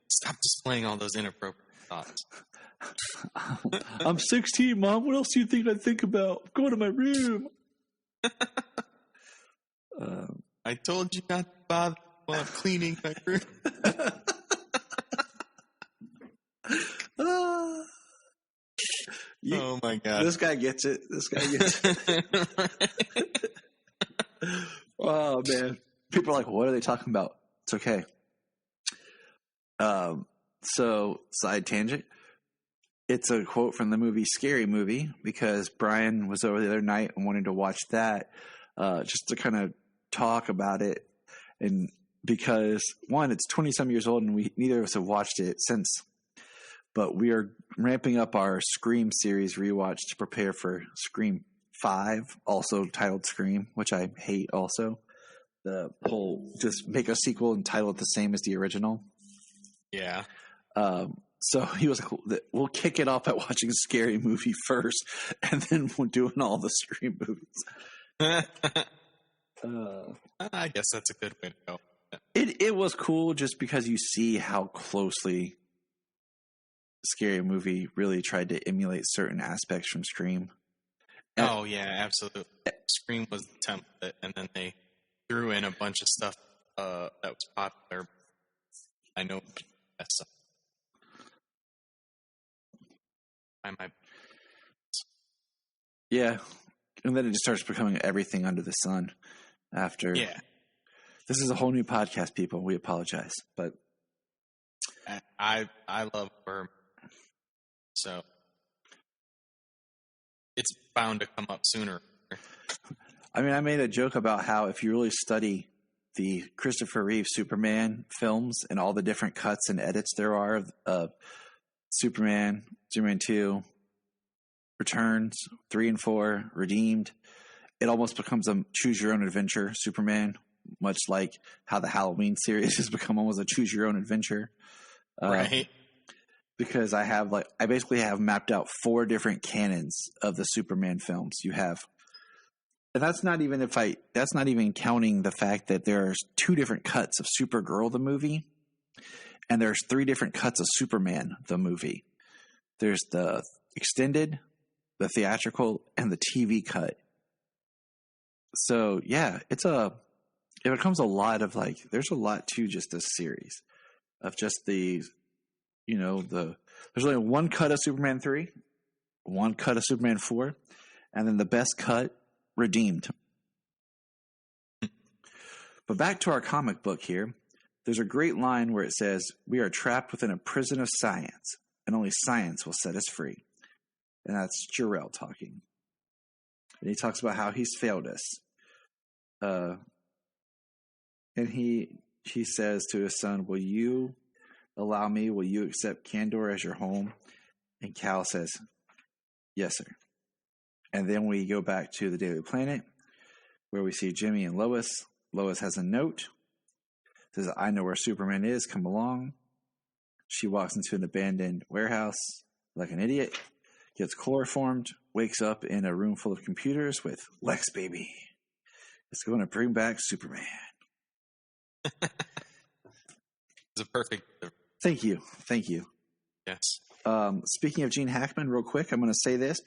Stop displaying all those inappropriate thoughts. I'm 16, Mom. What else do you think I'd think about? Go to my room. I told you not to bother while I'm cleaning my room. Oh my god. This guy gets it. Oh man. People are like, what are they talking about? It's okay. So side tangent. It's a quote from the movie Scary Movie, because Brian was over the other night and wanted to watch that, just to kind of talk about it. And because one, it's 20-some years old and neither of us have watched it since, but we are ramping up our Scream series rewatch to prepare for Scream 5, also titled Scream, which I hate also. The whole just make a sequel and title it the same as the original. Yeah. So he was like, we'll kick it off by watching Scary Movie first, and then we're doing all the Scream movies. I guess that's a good way to go. It was cool just because you see how closely Scary Movie really tried to emulate certain aspects from Scream. Oh, yeah, absolutely. Scream was the template, and then they threw in a bunch of stuff that was popular. I know that's stuff. Yeah, and then it just starts becoming everything under the sun after. Yeah. This is a whole new podcast, people. We apologize, but I love horror, so it's bound to come up sooner. I mean, I made a joke about how if you really study the Christopher Reeve Superman films and all the different cuts and edits there are of Superman, Superman 2, Returns, 3 and 4, Redeemed, it almost becomes a choose-your-own-adventure Superman, much like how the Halloween series has become almost a choose-your-own-adventure. Right. Because I basically have mapped out 4 different canons of the Superman films. You have, and that's not even counting the fact that there's 2 different cuts of Supergirl, the movie, and there's 3 different cuts of Superman, the movie. There's the extended, the theatrical, and the TV cut. So yeah, it becomes a lot of there's a lot to just this series of just the, there's only one cut of Superman 3, one cut of Superman 4, and then the best cut, Redeemed. But back to our comic book here, there's a great line where it says, "We are trapped within a prison of science, and only science will set us free." And that's Jor-El talking. And he talks about how he's failed us. And he says to his son, "Will you allow me? Will you accept Kandor as your home?" And Kal says, "Yes, sir." And then we go back to the Daily Planet, where we see Jimmy and Lois. Lois has a note. It says, "I know where Superman is. Come along." She walks into an abandoned warehouse like an idiot, gets chloroformed, wakes up in a room full of computers with Lex baby. It's going to bring back Superman. It's a perfect. Thank you. Yes. Speaking of Gene Hackman, real quick, I'm going to say this.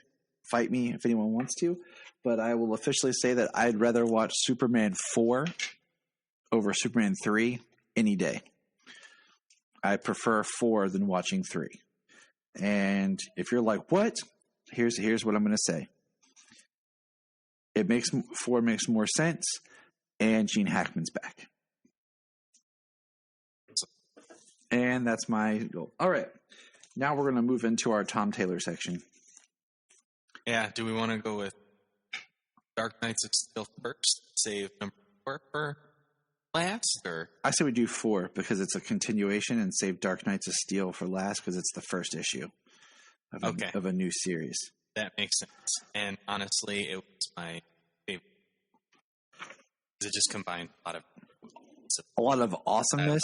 Fight me if anyone wants to, but I will officially say that I'd rather watch Superman 4 over Superman 3 any day. I prefer 4 than watching 3. And if you're like, what? Here's what I'm going to say. 4 makes more sense, and Gene Hackman's back. And that's my goal. All right. Now we're going to move into our Tom Taylor section. Yeah, do we want to go with Dark Knights of Steel first? Save number 4 for last? Or? I say we do 4 because it's a continuation, and save Dark Knights of Steel for last because it's the first issue of a new series. That makes sense. And honestly, it was my favorite. It just combined a lot of awesomeness.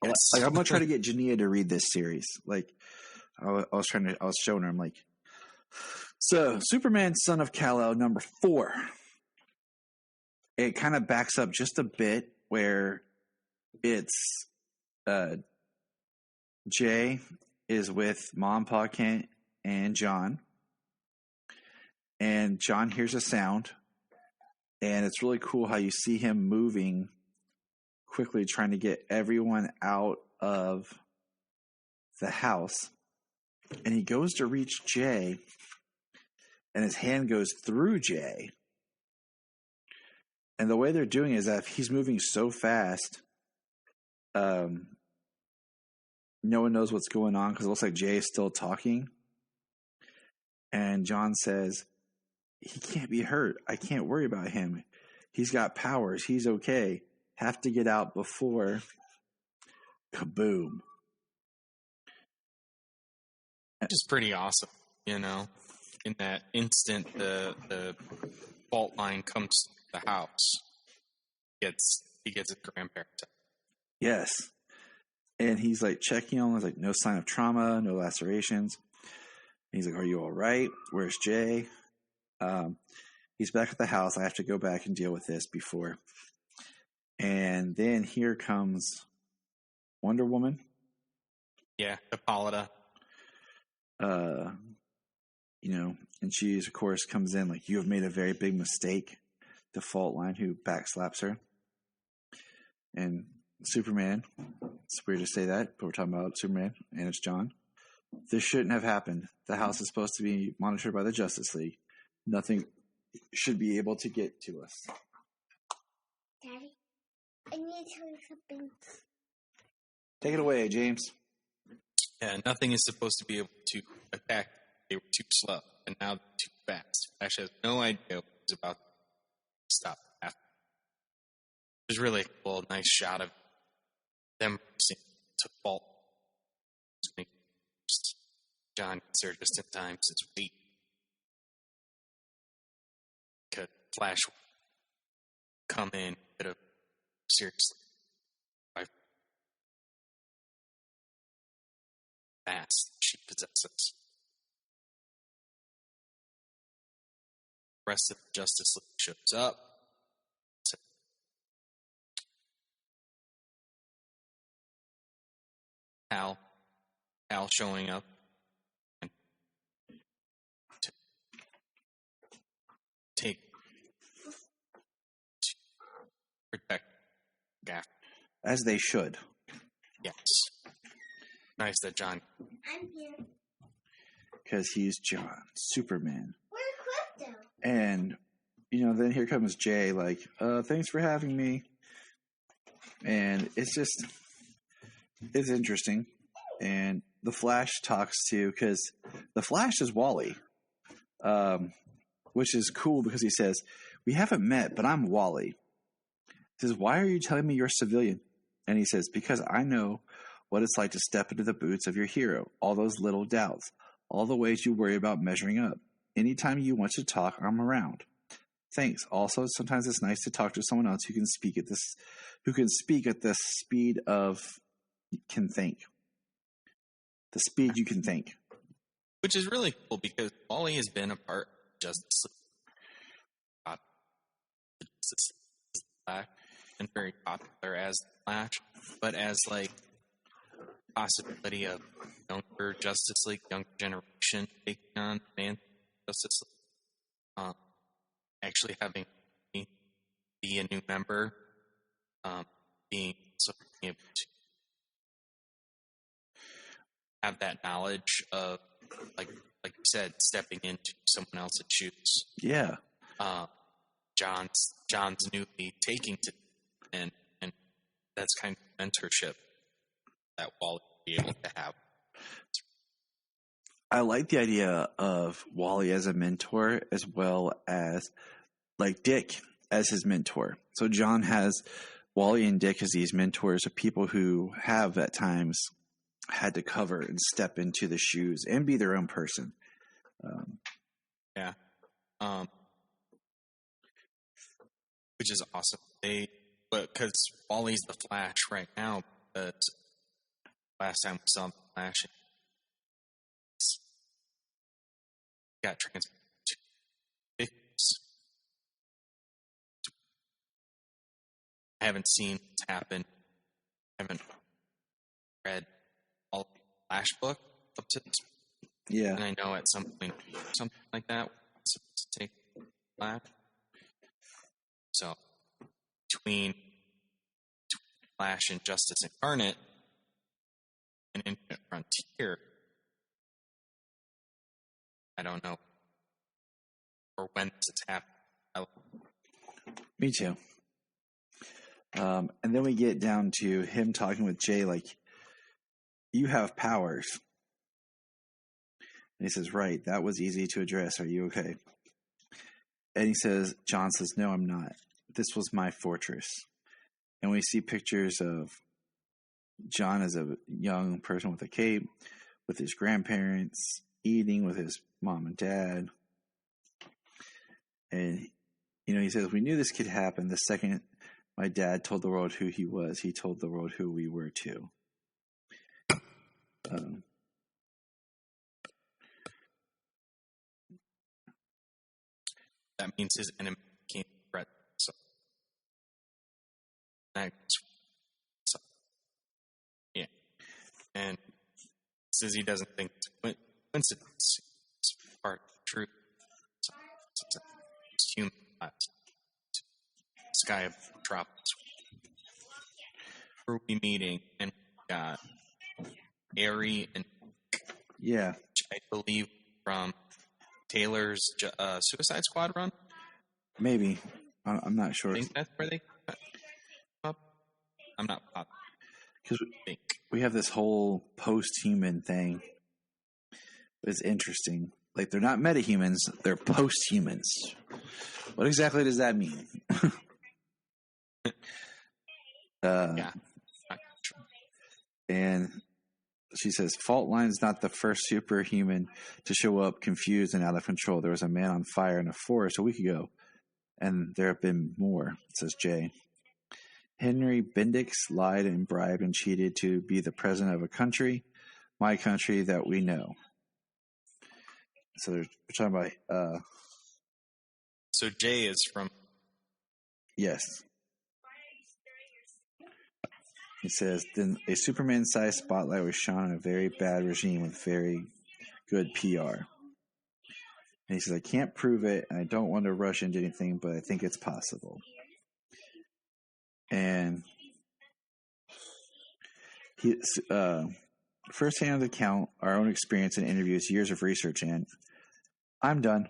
Yes. Like I'm gonna try to get Jania to read this series. Like I was showing her. I'm like, so Superman, Son of Kal-El, number 4. It kind of backs up just a bit where it's Jay is with Mom, Pa Kent, and John. And John hears a sound, And it's really cool how you see him moving quickly, trying to get everyone out of the house. And he goes to reach Jay, and his hand goes through Jay. And the way they're doing it is that he's moving so fast, no one knows what's going on because it looks like Jay is still talking. And John says, he can't be hurt. I can't worry about him. He's got powers. He's okay. Have to get out before kaboom. Which is pretty awesome, you know. In that instant, the fault line comes to the house. He gets his grandparents. Yes. And he's like checking on him. He's like, no sign of trauma, no lacerations. And he's like, are you all right? Where's Jay? He's back at the house. I have to go back and deal with this before. And then here comes Wonder Woman. Yeah, Hippolyta. And she, of course, comes in like, you have made a very big mistake. The fault line who backslaps her. And Superman, it's weird to say that, but we're talking about Superman, and it's John. This shouldn't have happened. The house is supposed to be monitored by the Justice League. Nothing should be able to get to us. Daddy, I need to tell you something. Take it away, James. Yeah, nothing is supposed to be able to attack. They were too slow, and now they're too fast. Flash has no idea what he's about to stop after. It was really a cool, nice shot of them to fault. John gets there just in time since we could Flash come in a bit of seriously fast she possesses. The rest of the Justice League shows up. Kal showing up and to protect Gaff. As they should. Yes. Nice that John. I'm here. Because he's John, Superman. Where's Krypton? And, then here comes Jay, like, thanks for having me. And it's interesting. And the Flash talks to, because the Flash is Wally, which is cool because he says, we haven't met, but I'm Wally. He says, why are you telling me you're a civilian? And he says, because I know what it's like to step into the boots of your hero, all those little doubts, all the ways you worry about measuring up. Anytime you want to talk, I'm around. Thanks. Also, sometimes it's nice to talk to someone else who can speak at the speed of can think. The speed you can think. Which is really cool because Wally has been a part of Justice League. And very popular as Flash, but as like possibility of younger Justice League, younger generation taking on Justice League. Actually having me be a new member, being able to have that knowledge of, like you said, stepping into someone else's shoes. Yeah. John's newly taking to, and that's kind of mentorship that Wally will be able to have. I like the idea of Wally as a mentor as well as like Dick as his mentor. So John has Wally and Dick as these mentors of people who have at times had to cover and step into the shoes and be their own person. Yeah. Which is awesome. Because Wally's the Flash right now, but last time we saw the Flash, got transferred to Dick's. I haven't seen what's happened. I haven't read all of the Flash book up to this point. Yeah. And I know at some point, something like that, was supposed to take Flash. So between Flash and Justice Incarnate and Infinite Frontier, I don't know or when this is happening. Me too. And then we get down to him talking with Jay, like, you have powers. And he says, right, that was easy to address. Are you okay? And he says, John says, no, I'm not. This was my fortress. And we see pictures of John as a young person with a cape, with his grandparents, eating with his mom and dad. And, he says, we knew this could happen the second my dad told the world who he was. He told the world who we were too. That means his enemy became a threat. So, yeah. And says he doesn't think it's a coincidence. It's part of the truth. It's human lives. Sky of tropics. We're meeting, and we got Ari and yeah, which I believe from Taylor's Suicide Squad run. Maybe. I'm not sure. I think that's where they come up. I'm not positive. Because we have this whole post-human thing. It's interesting. Like, they're not metahumans, they're post-humans. What exactly does that mean? Yeah. And she says, Fault Line's not the first superhuman to show up confused and out of control. There was a man on fire in a forest a week ago, and there have been more, says Jay. Henry Bendix lied and bribed and cheated to be the president of a country, my country that we know. So we're talking about... So Jay is from... Yes. He says, then a Superman-sized spotlight was shone on a very bad regime with very good PR. And he says, I can't prove it, and I don't want to rush into anything, but I think it's possible. And he, first-hand account, our own experience and interviews, years of research, and I'm done.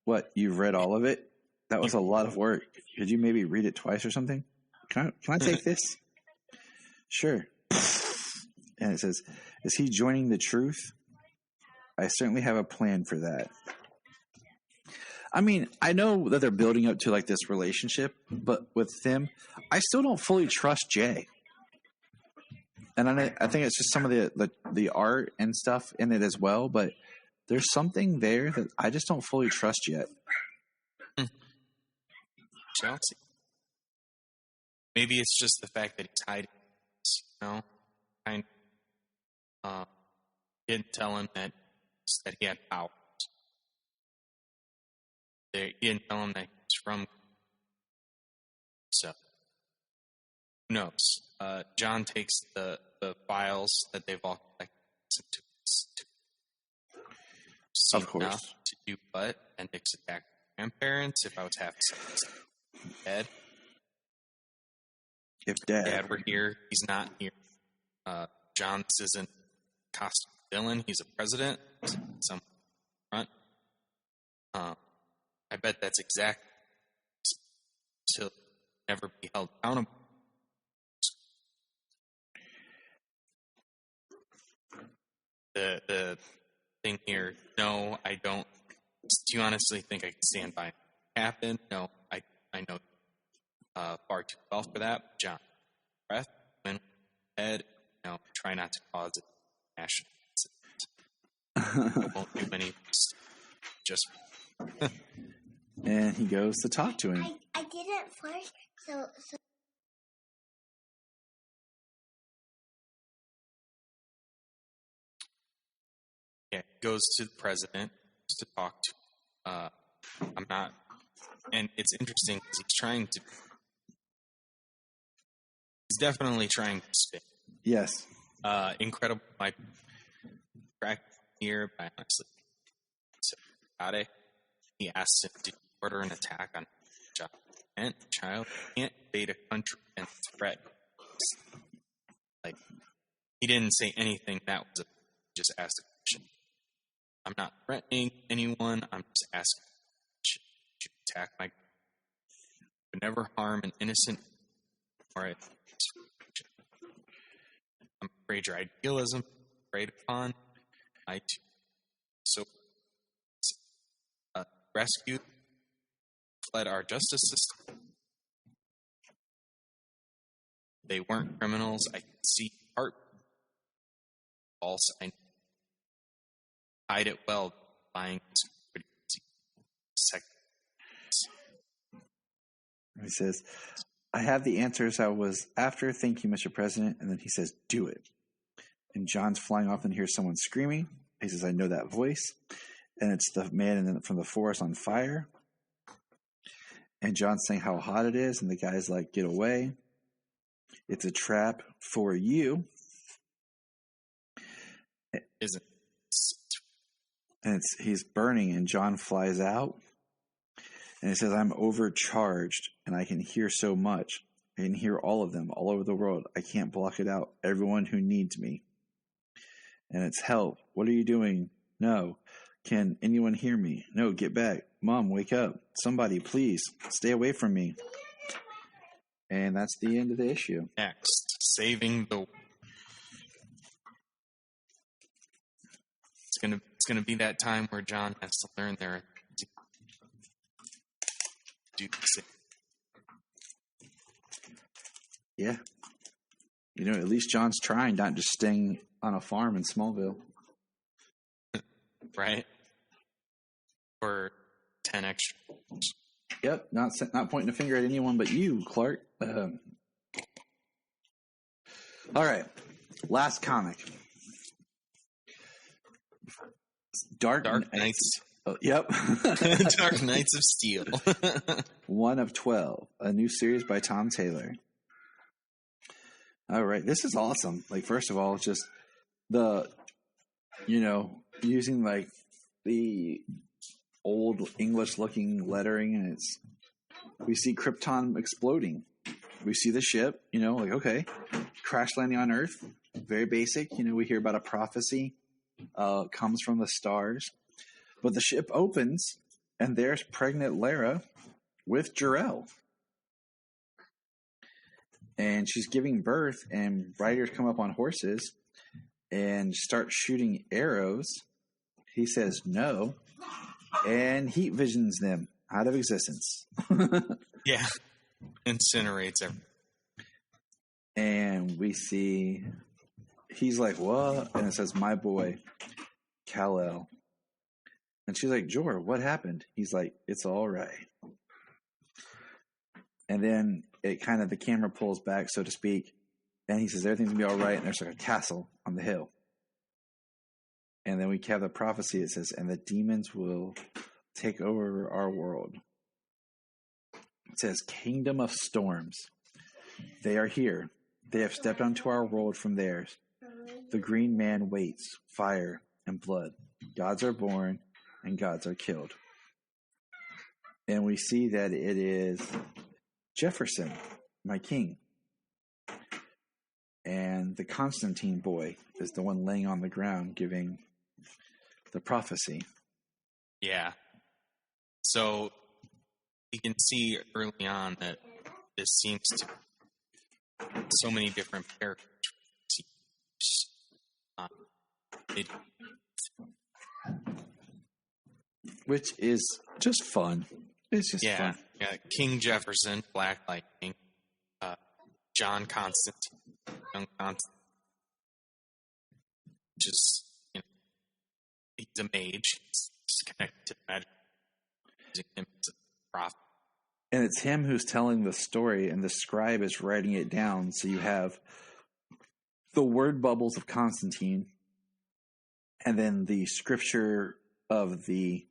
What, you've read all of it? That was a lot of work. Could you maybe read it twice or something? Can I take this? Sure. And it says, is he joining the truth? I certainly have a plan for that. I mean, I know that they're building up to like this relationship, but with them, I still don't fully trust Jay. And I think it's just some of the art and stuff in it as well, but there's something there that I just don't fully trust yet. Chelsea. Maybe it's just the fact that he's hiding. Didn't tell him that he had powers. He didn't tell him that he was from. So, who knows? John takes the files that they've all collected to of course. Enough to do what? And attack grandparents if I was half dead. If Dad were here, he's not here. John isn't a costume villain. He's a president. Some front. I bet that's exact. To never be held accountable. The thing here. No, I don't. Do you honestly think I can stand by it happen? No, I know far too well for that. John, breath, when head, try not to cause it. National. Won't do many. Just. And he goes to talk to him. I did it first, so. Yeah, goes to the president to talk to. I'm not, and it's interesting because he's definitely trying to spin. Yes. Incredible. My track here, but honestly, so got it. He asked him to order an attack on John, man, child, can't invade a country and threat. Like, he didn't say anything that was just asked a question. I'm not threatening anyone. I'm just asking, should you attack my would never harm an innocent or I'm afraid your idealism preyed upon. I too. So rescued, fled our justice system. They weren't criminals. I can see heart. False. I hide it well. Lying. He says, I have the answers I was after. Thank you, Mr. President. And then he says, do it. And John's flying off and hears someone screaming. He says, I know that voice. And it's the man from the forest on fire. And John's saying how hot it is. And the guy's like, get away. It's a trap for you. Isn't. And he's burning. And John flies out. And it says, I'm overcharged. And I can hear so much. I can hear all of them all over the world. I can't block it out. Everyone who needs me. And it's help. What are you doing? No. Can anyone hear me? No, get back. Mom, wake up. Somebody, please. Stay away from me. And that's the end of the issue. Next, saving the... It's gonna be that time where John has to learn their... Yeah. You know, at least John's trying, not just staying on a farm in Smallville. Right? For 10 extra. Yep, not pointing a finger at anyone but you, Clark. All right, last comic. Dark Knights. Oh, yep. Dark Knights of Steel. 1 of 12, a new series by Tom Taylor. All right, this is awesome. Like, first of all, it's just using like the old English-looking lettering, and we see Krypton exploding. We see the ship, like, okay, crash landing on Earth, very basic. We hear about a prophecy, comes from the stars. But the ship opens, and there's pregnant Lara with Jor-El. And she's giving birth, and riders come up on horses and start shooting arrows. He says no, and heat visions them out of existence. Yeah. Incinerates everything. And we see, he's like, what? And it says, my boy, Kal-El. And she's like, Jor, what happened? He's like, it's all right. And then the camera pulls back, so to speak. And he says, everything's going to be all right. And there's like a castle on the hill. And then we have the prophecy. It says, and the demons will take over our world. It says, kingdom of storms. They are here. They have stepped onto our world from theirs. The green man waits, fire and blood. Gods are born and gods are killed. And we see that it is Jefferson, my king. And the Constantine boy is the one laying on the ground giving the prophecy. Yeah. So you can see early on that this seems to be so many different characters. Which is just fun. It's just fun. Yeah, King Jefferson, Black Lightning, John Constantine, Young Constantine. Just, he's a mage. He's connected to magic. Using him as a prophet. And it's him who's telling the story, and the scribe is writing it down. So you have the word bubbles of Constantine, and then the scripture of the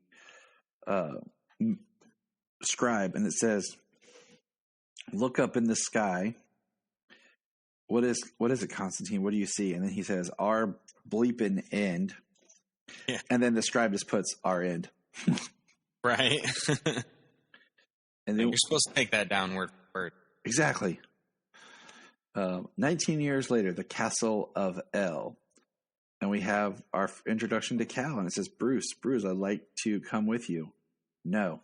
scribe, and it says, look up in the sky. What is it, Constantine? What do you see? And then he says, our bleeping end. Yeah. And then the scribe just puts our end. Right. And you're supposed to take that down word for word. Exactly. 19 years later, the Castle of El. And we have our introduction to Kal, and it says, Bruce, I'd like to come with you. No.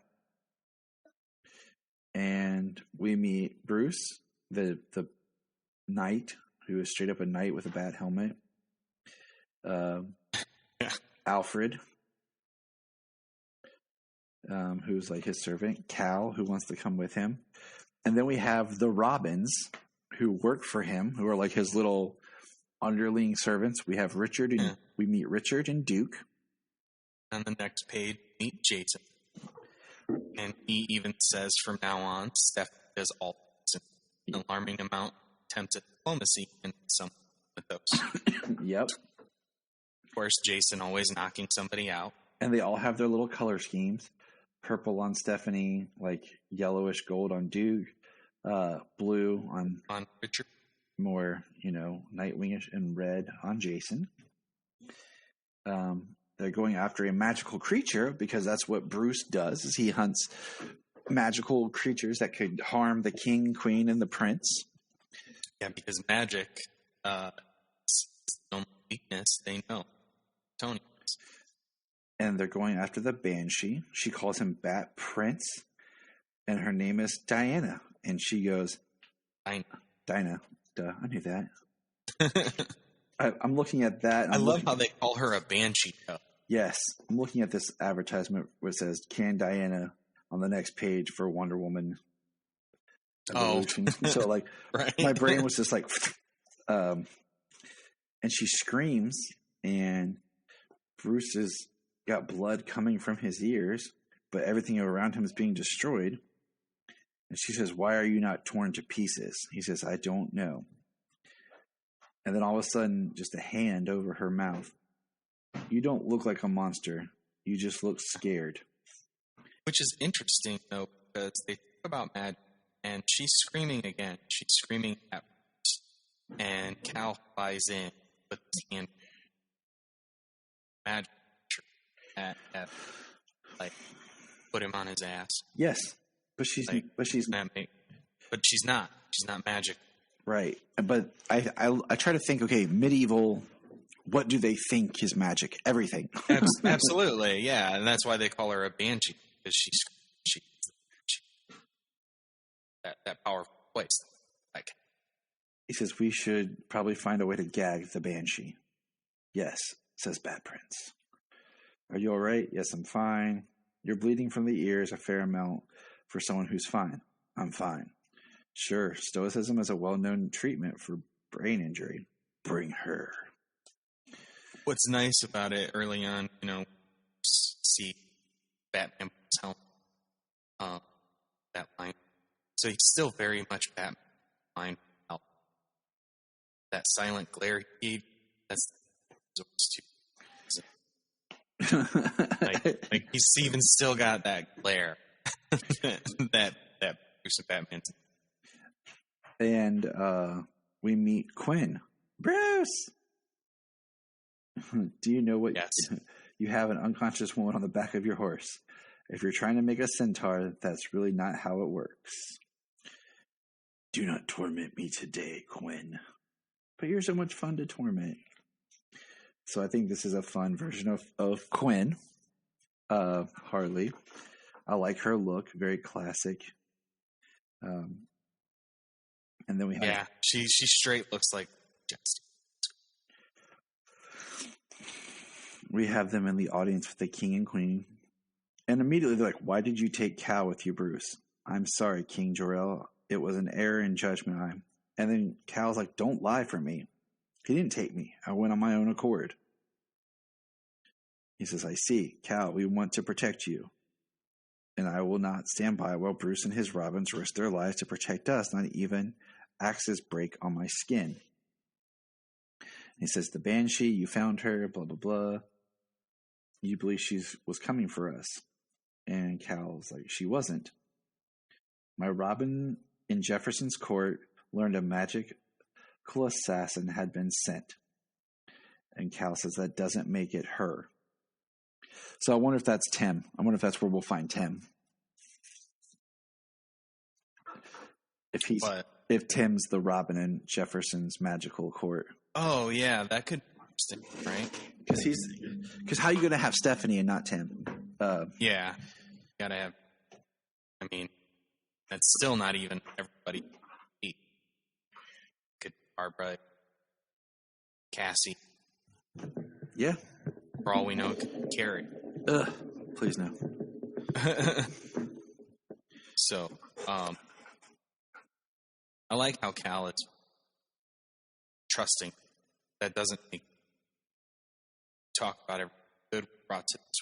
And we meet Bruce, the knight, who is straight up a knight with a bat helmet. Alfred, who's like his servant. Kal, who wants to come with him. And then we have the Robins, who work for him, who are like his little underling servants. We have Richard, and we meet Richard and Duke. On the next page, meet Jason. And he even says from now on, Steph does all an alarming amount attempts at diplomacy and some with those. Yep. Of course, Jason always knocking somebody out. And they all have their little color schemes. Purple on Stephanie, like yellowish gold on Duke, blue on Richard. More, Nightwingish, and red on Jason. They're going after a magical creature because that's what Bruce does, is he hunts magical creatures that could harm the king, queen, and the prince. Yeah, because magic is no weakness. They know. Tony. And they're going after the Banshee. She calls him Bat Prince, and her name is Diana. And she goes, Dinah. Duh, I knew that. I'm looking at that. I love how they call her a Banshee. Yes. I'm looking at this advertisement where it says, Can Diana on the next page for Wonder Woman Evolution. So, like, right. My brain was just like, and she screams, and Bruce has got blood coming from his ears, but everything around him is being destroyed. And she says, Why are you not torn to pieces? He says, I don't know. And then all of a sudden, just a hand over her mouth. You don't look like a monster. You just look scared. Which is interesting, though, because they talk about magic, and she's screaming again. She's screaming at Bruce, and Kal flies in with his hand. Magic at like put him on his ass. Yes, but she's not magic. Right, but I try to think. Okay, medieval. What do they think is magic? Everything. Absolutely, yeah, and that's why they call her a banshee, because she that powerful voice. Like, he says we should probably find a way to gag the Banshee. Yes, says Bat Prince. Are you all right? Yes, I'm fine. You're bleeding from the ears a fair amount for someone who's fine. I'm fine. Sure, stoicism is a well-known treatment for brain injury. Bring her. What's nice about it early on, see Batman tell that line. So he's still very much Batman. That silent glare he gave, that's too. like he's even still got that glare that Bruce and Batman. And we meet Quinn. Bruce! Do you know what? Yes. You have an unconscious woman on the back of your horse. If you're trying to make a centaur, that's really not how it works. Do not torment me today, Quinn. But you're so much fun to torment. So I think this is a fun version of Quinn. Harley. I like her look. Very classic. And then we have... Yeah, she straight looks like Jess. We have them in the audience with the king and queen. And immediately they're like, why did you take Kal with you, Bruce? I'm sorry, King Jor-El. It was an error in judgment. And then Cal's like, don't lie for me. He didn't take me. I went on my own accord. He says, I see. Kal, we want to protect you. And I will not stand by while Bruce and his Robins risk their lives to protect us, not even axes break on my skin. And he says, the Banshee, you found her, blah, blah, blah. You believe she was coming for us. And Cal's like, she wasn't. My Robin in Jefferson's court learned a magical assassin had been sent. And Kal says that doesn't make it her. So I wonder if that's Tim. I wonder if that's where we'll find Tim. if Tim's the Robin in Jefferson's magical court. Oh yeah, that could be interesting, right? Because how are you going to have Stephanie and not Tim? Yeah, gotta have. I mean, that's still not even everybody. Could Barbara, Cassie. Yeah. For all we know, it could be Carrie. Please no. So, I like how Kal is trusting. That doesn't make talk about every good brought to this.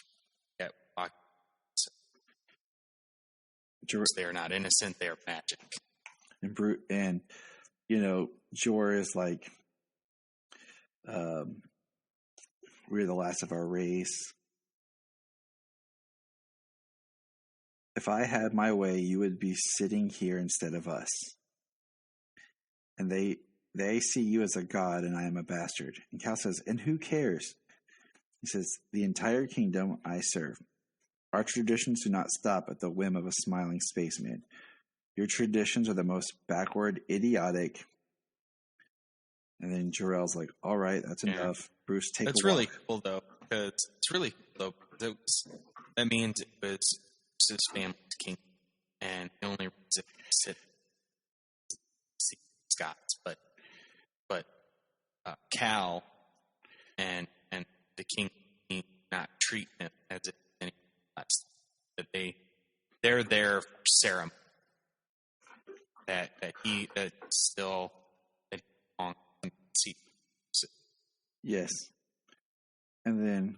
They are not innocent; they are magic. And you know, Jor is like, we're the last of our race. If I had my way, you would be sitting here instead of us. And they see you as a god, and I am a bastard. And Kal says, and who cares? He says, the entire kingdom I serve. Our traditions do not stop at the whim of a smiling spaceman. Your traditions are the most backward, idiotic. And then Jor-El's like, all right, that's enough. Bruce, take That's a walk. really cool, though, because it's really cool, though. That means it was Bruce's family's king, and the only reason it's Scots, but Kal and the king not treat him as if anything less. That they're there for ceremony. That he belongs to see. Yes. And then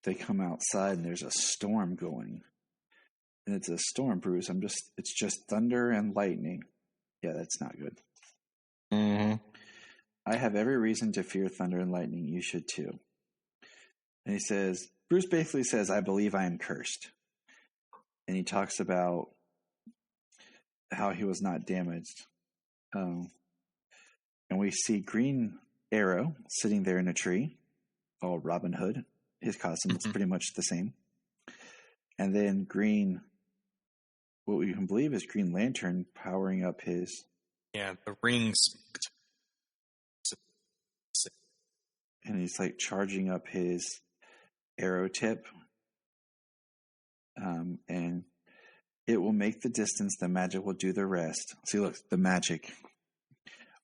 they come outside and there's a storm going. And it's a storm, Bruce. It's just thunder and lightning. Yeah, that's not good. Mm-hmm. I have every reason to fear thunder and lightning. You should too. And he says, Bruce basically says, I believe I am cursed. And he talks about how he was not damaged. And we see Green Arrow sitting there in a tree, all Robin Hood. His costume is pretty much the same. And then what we can believe is Green Lantern powering up his... Yeah, the rings. And he's like charging up his arrow tip. And it will make the distance. The magic will do the rest. See, look, the magic.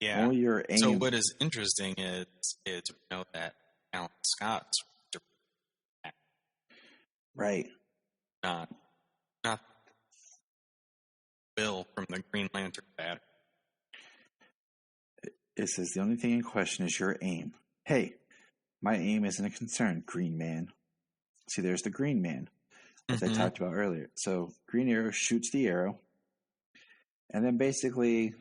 Yeah. All your aim. So what is interesting is we know that Alan Scott's right. Not Bill from the Green Lantern battle. It says the only thing in question is your aim. Hey, my aim isn't a concern, Green Man. See, there's the Green Man, as I talked about earlier. So Green Arrow shoots the arrow, and then basically,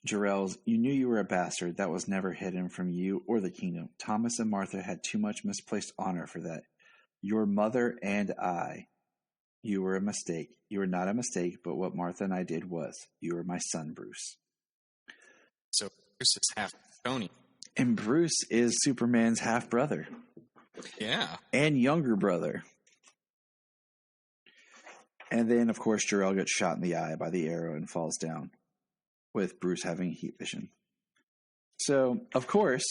Jor-El's, you knew you were a bastard. That was never hidden from you or the kingdom. Thomas and Martha had too much misplaced honor for that. Your mother and I. You were a mistake. You were not a mistake, but what Martha and I did was. You were my son, Bruce. So Bruce is half Tony. And Bruce is Superman's half-brother. Yeah. And younger brother. And then, of course, Jor-El gets shot in the eye by the arrow and falls down, with Bruce having heat vision. So, of course,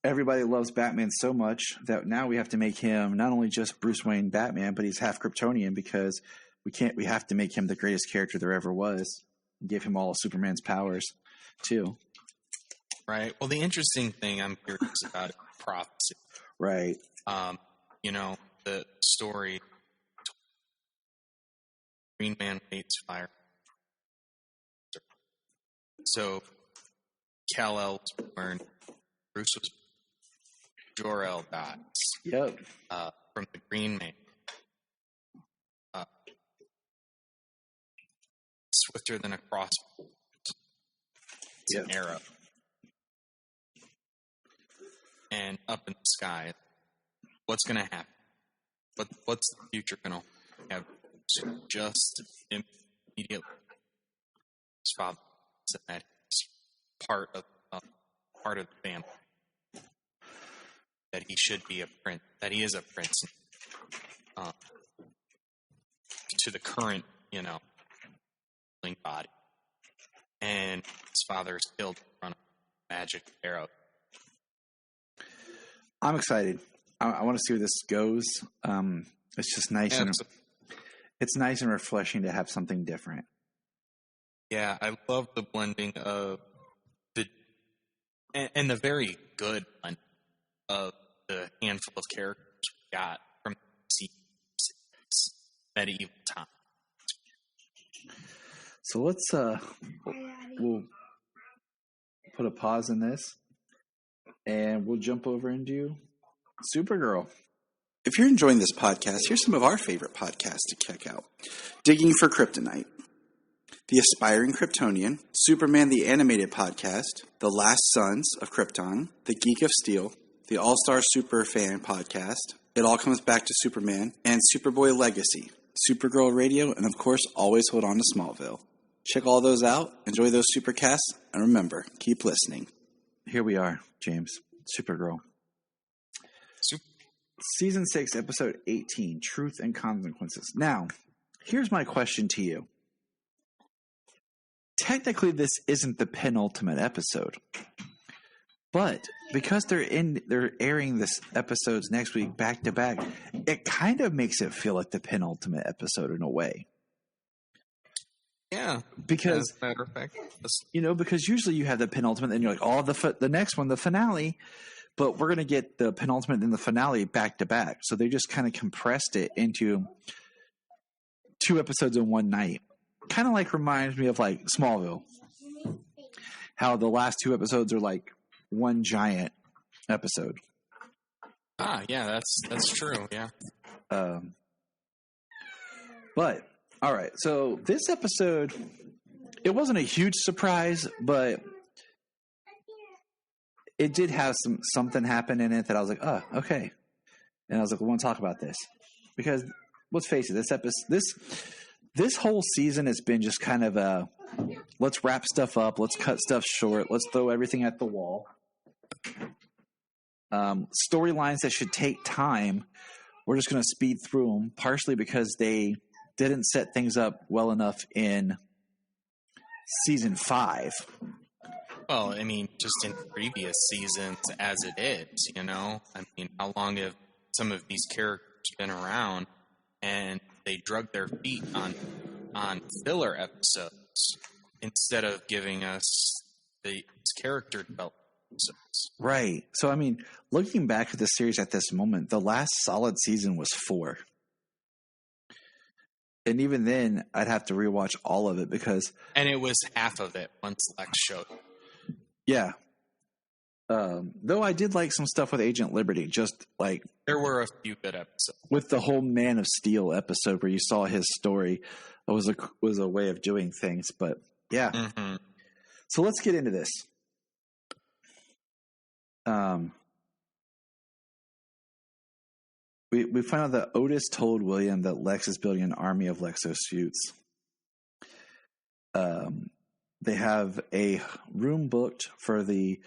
everybody loves Batman so much that now we have to make him not only just Bruce Wayne Batman, but he's half Kryptonian because we have to make him the greatest character there ever was. Give him all of Superman's powers, too. Right. Well, the interesting thing I'm curious about is prophecy. Right. The story. Green Man hates fire. So, Kal-El was born. Bruce was Jor-El dies. Yep. From the Green Man. Swifter than a crossbow. It's an arrow. And up in the sky, what's going to happen? What's the future going to have? Just immediately, his father said that he's part of the family. That he should be a prince. That he is a prince. to the current, body. And his father is killed in front of a magic arrow. I'm excited. I want to see where this goes. It's just nice it's nice and refreshing to have something different. Yeah, I love the blending of the very good blend of the handful of characters we got from medieval time. So let's we'll put a pause in this, and we'll jump over into Supergirl. If you're enjoying this podcast, here's some of our favorite podcasts to check out. Digging for Kryptonite, The Aspiring Kryptonian, Superman the Animated Podcast, The Last Sons of Krypton, The Geek of Steel, the All-Star Superfan Podcast, It All Comes Back to Superman, and Superboy Legacy, Supergirl Radio, and of course, always hold on to Smallville. Check all those out, enjoy those supercasts, and remember, keep listening. Here we are, James. Supergirl. Season 6, Episode 18, Truth and Consequences. Now, here's my question to you. Technically, this isn't the penultimate episode. But because they're airing this episodes next week back to back, it kind of makes it feel like the penultimate episode in a way. Yeah, because as a matter of fact, because usually you have the penultimate, and you're like, oh, the next one, the finale. But we're gonna get the penultimate and the finale back to back, so they just kind of compressed it into 2 episodes in one night. Kind of like reminds me of like Smallville, how the last 2 episodes are like one giant episode. Yeah, that's true. Yeah. But all right, so this episode, it wasn't a huge surprise, but it did have something happen in it that I was like, oh, okay. And I was like, we want to talk about this because let's face it, this whole season has been just kind of a let's wrap stuff up, let's cut stuff short, let's throw everything at the wall. Storylines that should take time, we're just going to speed through them, partially because they didn't set things up well enough in season 5. Well, I mean, just in previous seasons as it is, I mean, how long have some of these characters been around, and they drug their feet on filler episodes instead of giving us the character development episodes. Right. So, I mean, looking back at the series at this moment, the last solid season was 4. And even then, I'd have to rewatch all of it because... And it was half of it once Lex showed. Yeah. Though I did like some stuff with Agent Liberty, just like... There were a few good episodes. With the whole Man of Steel episode where you saw his story, it was a way of doing things. But, yeah. Mm-hmm. So let's get into this. We find out that Otis told William that Lex is building an army of Lexo suits. They have a room booked for the,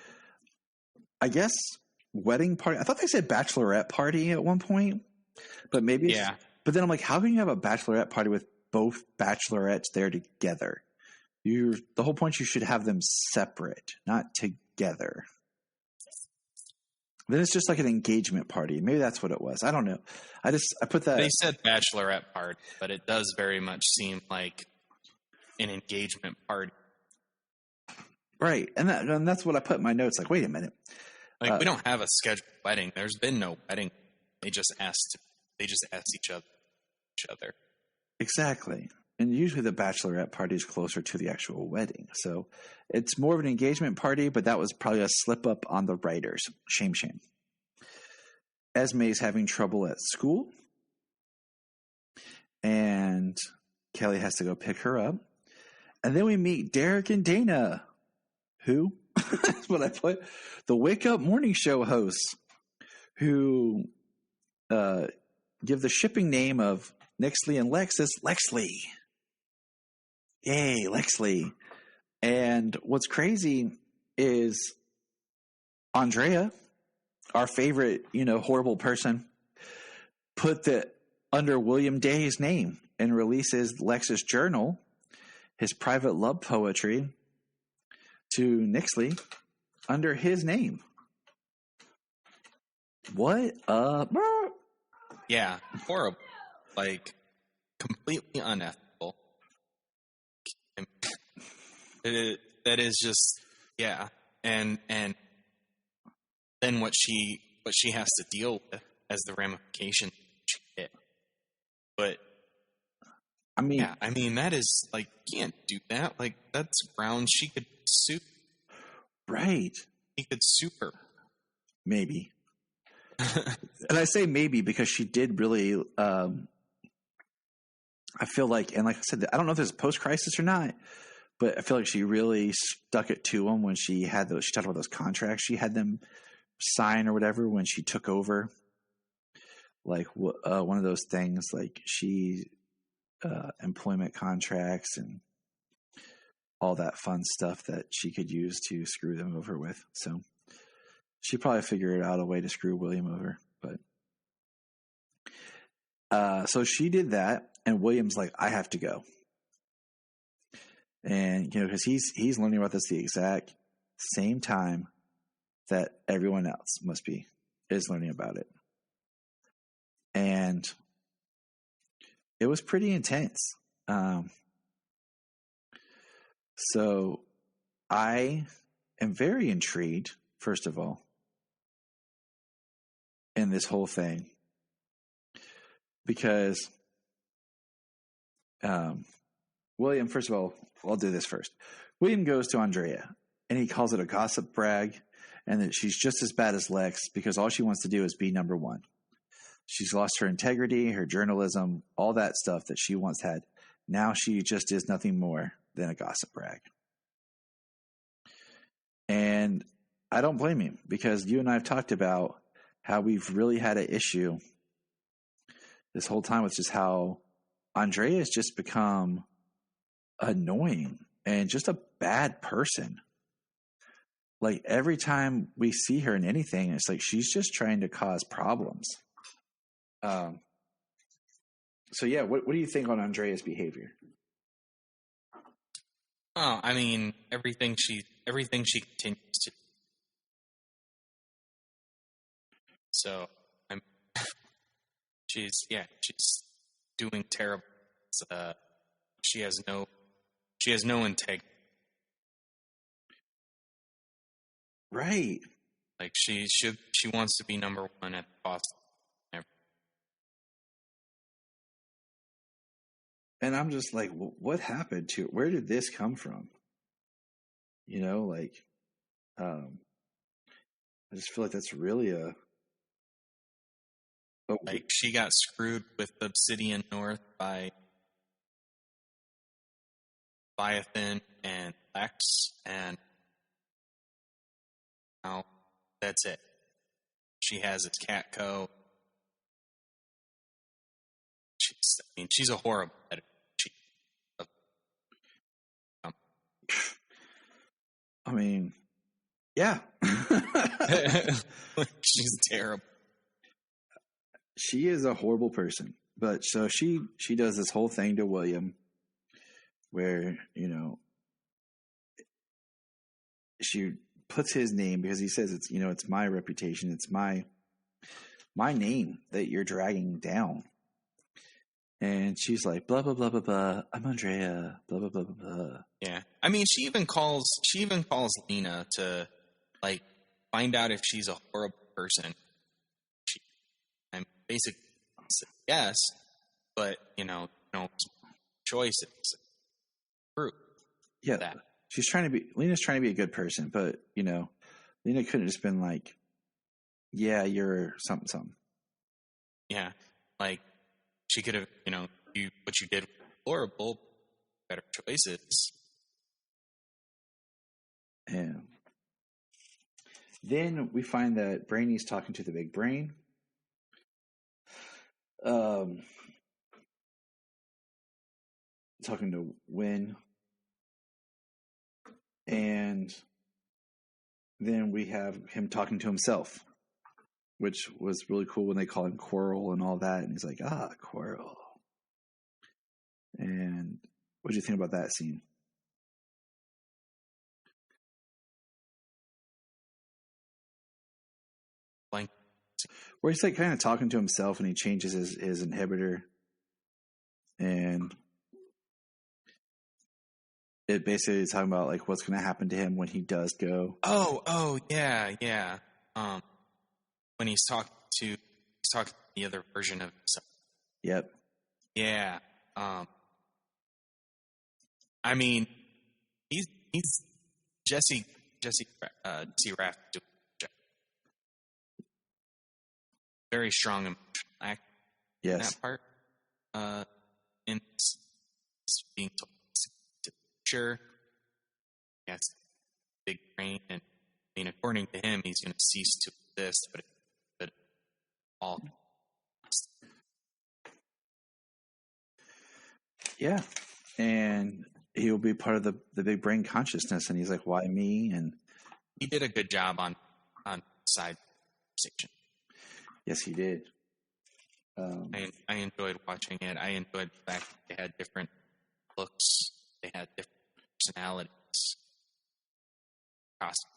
I guess, wedding party. I thought they said bachelorette party at one point, but maybe. Yeah. But then I'm like, how can you have a bachelorette party with both bachelorettes there together? The whole point, you should have them separate, not together. Then it's just like an engagement party. Maybe that's what it was. I don't know. I put that. They said bachelorette party, but it does very much seem like an engagement party. Right. And that's what I put in my notes. Like, wait a minute. Like, we don't have a scheduled wedding. There's been no wedding. They just asked each other. Exactly. And usually the bachelorette party is closer to the actual wedding. So it's more of an engagement party, but that was probably a slip up on the writers. Shame. Esme's having trouble at school. And Kelly has to go pick her up. And then we meet Derek and Dana. Who? That's what I put. The Wake Up Morning Show hosts who give the shipping name of Nixley and Lex as Lexley. Yay, Lexley. And what's crazy is Andrea, our favorite, horrible person, put under William Day's name. and releases Lex's journal, his private love poetry, to Nixley under his name. What a... Yeah, horrible. Like, completely unethical. That is just, yeah. And then what she has to deal with as the ramification she did. But I mean, yeah, I mean that is like, you can't do that. Like, that's grounds she could sue. right. He could sue her. Maybe. And I say maybe because she did really, I feel like, and like I said, I don't know if it's post-crisis or not, but I feel like she really stuck it to him when she had those, she talked about those contracts she had them sign or whatever when she took over. Like one of those things, like she, employment contracts and all that fun stuff that she could use to screw them over with. So she probably figured out a way to screw William over, but so she did that, and William's like, I have to go. And, you know, because he's learning about this the exact same time that everyone else is learning about it. And it was pretty intense. So I am very intrigued, first of all, in this whole thing. Because William, first of all, I'll do this first. William goes to Andrea, and he calls it a gossip brag, and that she's just as bad as Lex because all she wants to do is be number one. She's lost her integrity, her journalism, all that stuff that she once had. Now she just is nothing more than a gossip brag. And I don't blame him, because you and I have talked about how we've really had an issue this whole time with just how Andrea has just become annoying and just a bad person. Like, every time we see her in anything, it's like she's just trying to cause problems. So yeah, what do you think on Andrea's behavior? Oh, I mean, everything she continues to. So she's doing terrible. She has no integrity. Right. Like, she wants to be number one at the cost. And I'm just like, what happened to it? Where did this come from? You know, like, I just feel like that's really like, she got screwed with Obsidian North by Leviathan and Lex, and now that's it. She has its Catco. She's a horrible editor. I mean, yeah. She's terrible. She is a horrible person. But so she does this whole thing to William where, you know, she puts his name, because he says it's, you know, it's my reputation, it's my name that you're dragging down. And she's like, blah, blah, blah, blah, blah. I'm Andrea, blah, blah, blah, blah, blah. Yeah. I mean, she even calls Lena to, like, find out if she's a horrible person. I'm basically yes, but, you know, choices. Proof. Yeah. That. Lena's trying to be a good person, but, you know, Lena couldn't have just been like, yeah, you're something. Yeah. Like, she could have, you know, what you did was horrible, better choices. And then we find that Brainy's talking to the big brain. Talking to Wynn. And then we have him talking to himself, which was really cool when they call him Quirrell and all that. And he's like, Quirrell. And what do you think about that scene? Blank. Where he's like kind of talking to himself and he changes his inhibitor. And it basically is talking about like what's going to happen to him when he does go. Oh, yeah. When he's talking to the other version of himself. Yep. Yeah. I mean, he's Jesse Raff doing a job. Very strong emotional act in Yes. that part. In this being told to sure, yes, big brain, and I mean, according to him, he's going to cease to exist, but all. Yeah. And he will be part of the big brain consciousness. And he's like, why me? And He did a good job on side section. yes, he did. I enjoyed watching it. I enjoyed the fact that they had different looks. They had different personalities. Costume.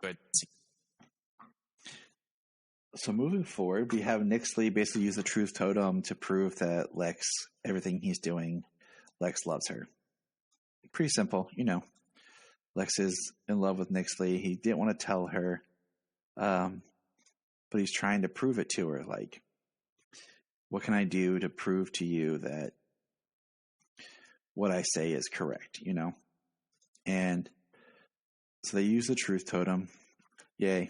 Good. So moving forward, we have Nixley basically use the truth totem to prove that Lex, everything he's doing, Lex loves her. Pretty simple, you know. Lex is in love with Nixley. He didn't want to tell her, but he's trying to prove it to her. Like, what can I do to prove to you that what I say is correct, you know? And so they use the truth totem. Yay.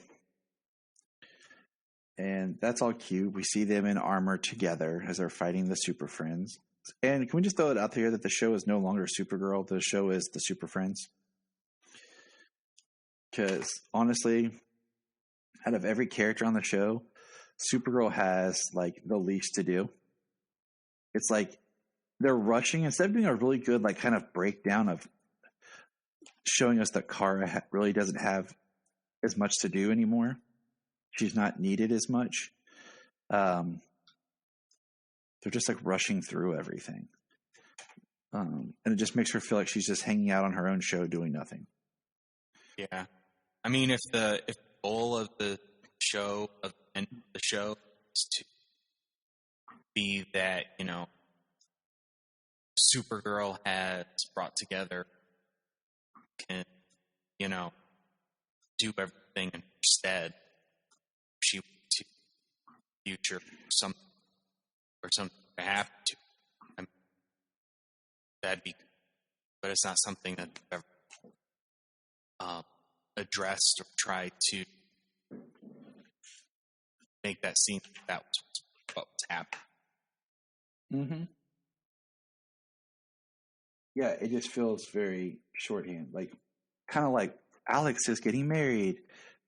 And that's all cute. We see them in armor together as they're fighting the Super Friends. And can we just throw it out there that the show is no longer Supergirl? The show is the Super Friends. Because honestly, out of every character on the show, Supergirl has like the least to do. It's like they're rushing instead of doing a really good like kind of breakdown of showing us that Kara really doesn't have as much to do anymore. She's not needed as much. They're just like rushing through everything. And it just makes her feel like she's just hanging out on her own show doing nothing. Yeah. I mean, if the goal of the show, of the end of the show, is to be that, you know, Supergirl has brought together, can, you know, do everything in her stead, she to future something or something to happen to. I mean, that'd be, but it's not something that they've ever addressed or tried to make that seem that was what was happening. Mm-hmm. Yeah, it just feels very shorthand. Like, kind of like Alex is getting married.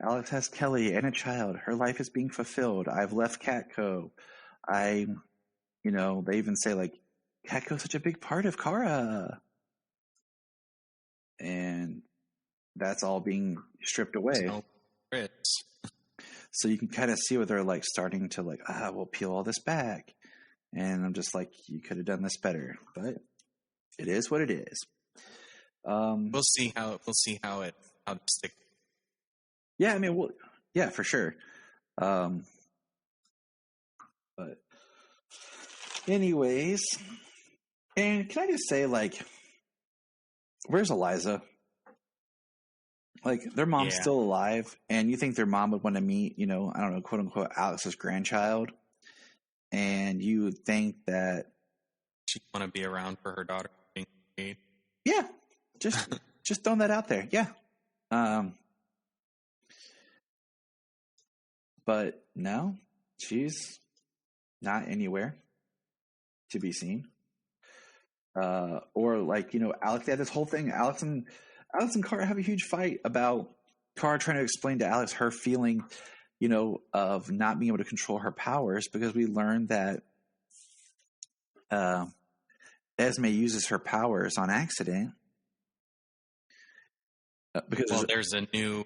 Alex has Kelly and a child. Her life is being fulfilled. I've left Catco. You know, they even say like, Catco's such a big part of Kara. And that's all being stripped away. No Brits. So you can kind of see where they're like starting to like, we'll peel all this back. And I'm just like, you could have done this better, but it is what it is. We'll see how it sticks. Yeah, I mean, yeah, for sure. But anyways, and can I just say, like, where's Eliza? Like, their mom's still alive, and you think their mom would want to meet, you know, I don't know, quote unquote, Alex's grandchild, and you would think that She'd want to be around for her daughter being paid. yeah, just throwing that out there, yeah. But no, she's not anywhere to be seen. Or like, you know, Alex had this whole thing. Alex and Kara have a huge fight about Kara trying to explain to Alex her feeling, you know, of not being able to control her powers, because we learned that Esme uses her powers on accident. Because there's a new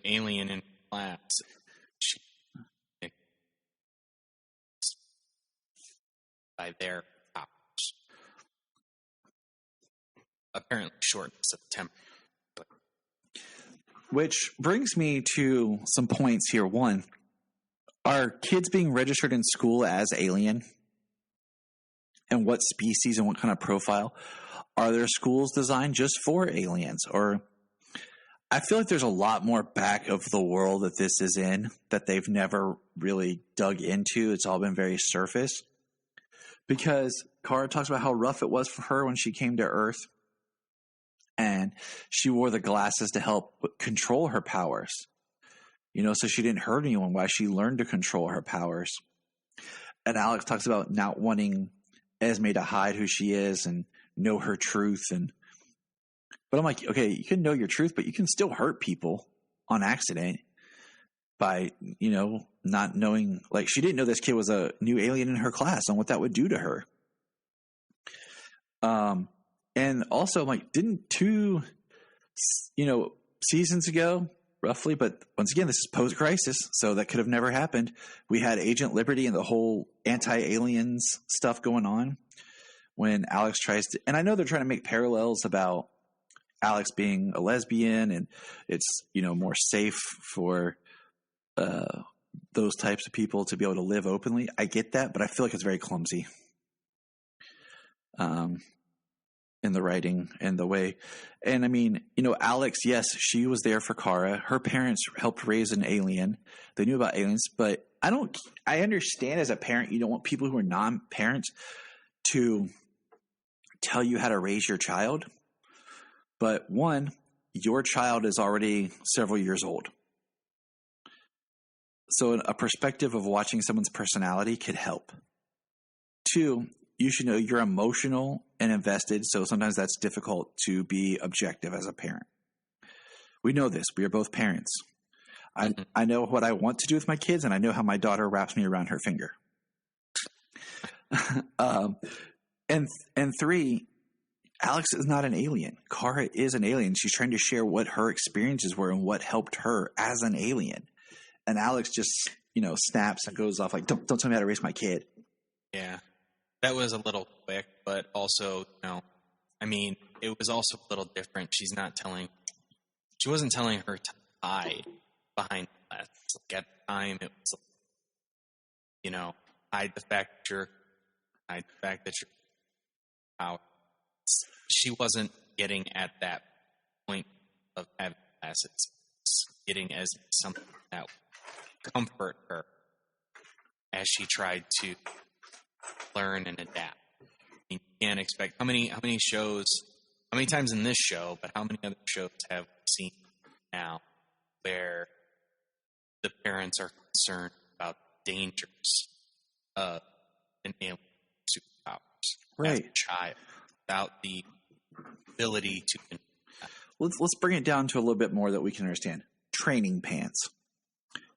alien in class. by their powers. Apparently shortness of temper. But Which brings me to some points here. One, are kids being registered in school as alien? And what species and what kind of profile? Are there schools designed just for aliens? Or I feel like there's a lot more back of the world that this is in that they've never really dug into. It's all been very surface. Because Kara talks about how rough it was for her when she came to Earth. And she wore the glasses to help control her powers. So she didn't hurt anyone while she learned to control her powers. And Alex talks about not wanting Esme to hide who she is and know her truth. But I'm like, okay, you can know your truth, but you can still hurt people on accident by, not knowing. Like, she didn't know this kid was a new alien in her class and what that would do to her. And also, I'm like, didn't 2, seasons ago, roughly, but once again, this is post-crisis, so that could have never happened. We had Agent Liberty and the whole anti-aliens stuff going on when Alex tries to, and I know they're trying to make parallels about Alex being a lesbian and it's, more safe for those types of people to be able to live openly. I get that, but I feel like it's very clumsy. In the writing and the way. And I mean, Alex, yes, she was there for Kara. Her parents helped raise an alien. They knew about aliens, but I understand as a parent, you don't want people who are non-parents to tell you how to raise your child. But one, your child is already several years old. So a perspective of watching someone's personality could help. Two, you should know you're emotional and invested, so sometimes that's difficult to be objective as a parent. We know this. We are both parents. I know what I want to do with my kids, and I know how my daughter wraps me around her finger. And 3, Alex is not an alien. Kara is an alien. She's trying to share what her experiences were and what helped her as an alien. And Alex just, snaps and goes off like, don't tell me how to raise my kid. yeah, that was a little quick, but also, it was also a little different. She wasn't telling her to hide behind glass. Like at the time, it was hide the fact that you're out. She wasn't getting at that point of having glasses. Getting as something that would comfort her as she tried to learn and adapt. You can't expect how many times in this show, but how many other shows have we seen now where the parents are concerned about dangers of an alien superpowers as a child without the ability to. Let's bring it down to a little bit more that we can understand. Training pants.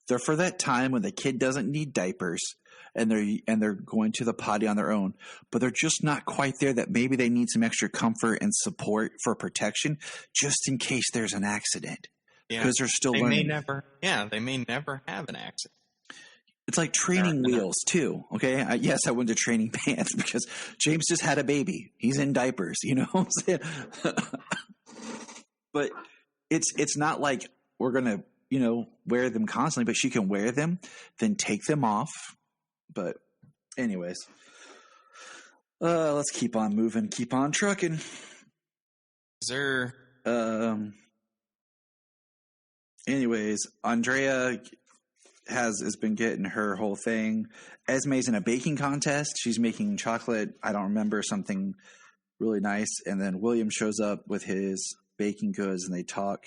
They're for that time when the kid doesn't need diapers and they're going to the potty on their own, but they're just not quite there, that maybe they need some extra comfort and support for protection just in case there's an accident. Yeah. Because they're still learning. They may never have an accident. It's like training wheels too. Okay. I went to training pants because James just had a baby. He's in diapers, you know what I'm saying? But it's not like we're going to, wear them constantly, but she can wear them, then take them off. But anyways, let's keep on moving, keep on trucking. Is there, anyways, Andrea has been getting her whole thing. Esme's in a baking contest. She's making chocolate. I don't remember, something really nice. And then William shows up with his baking goods and they talk.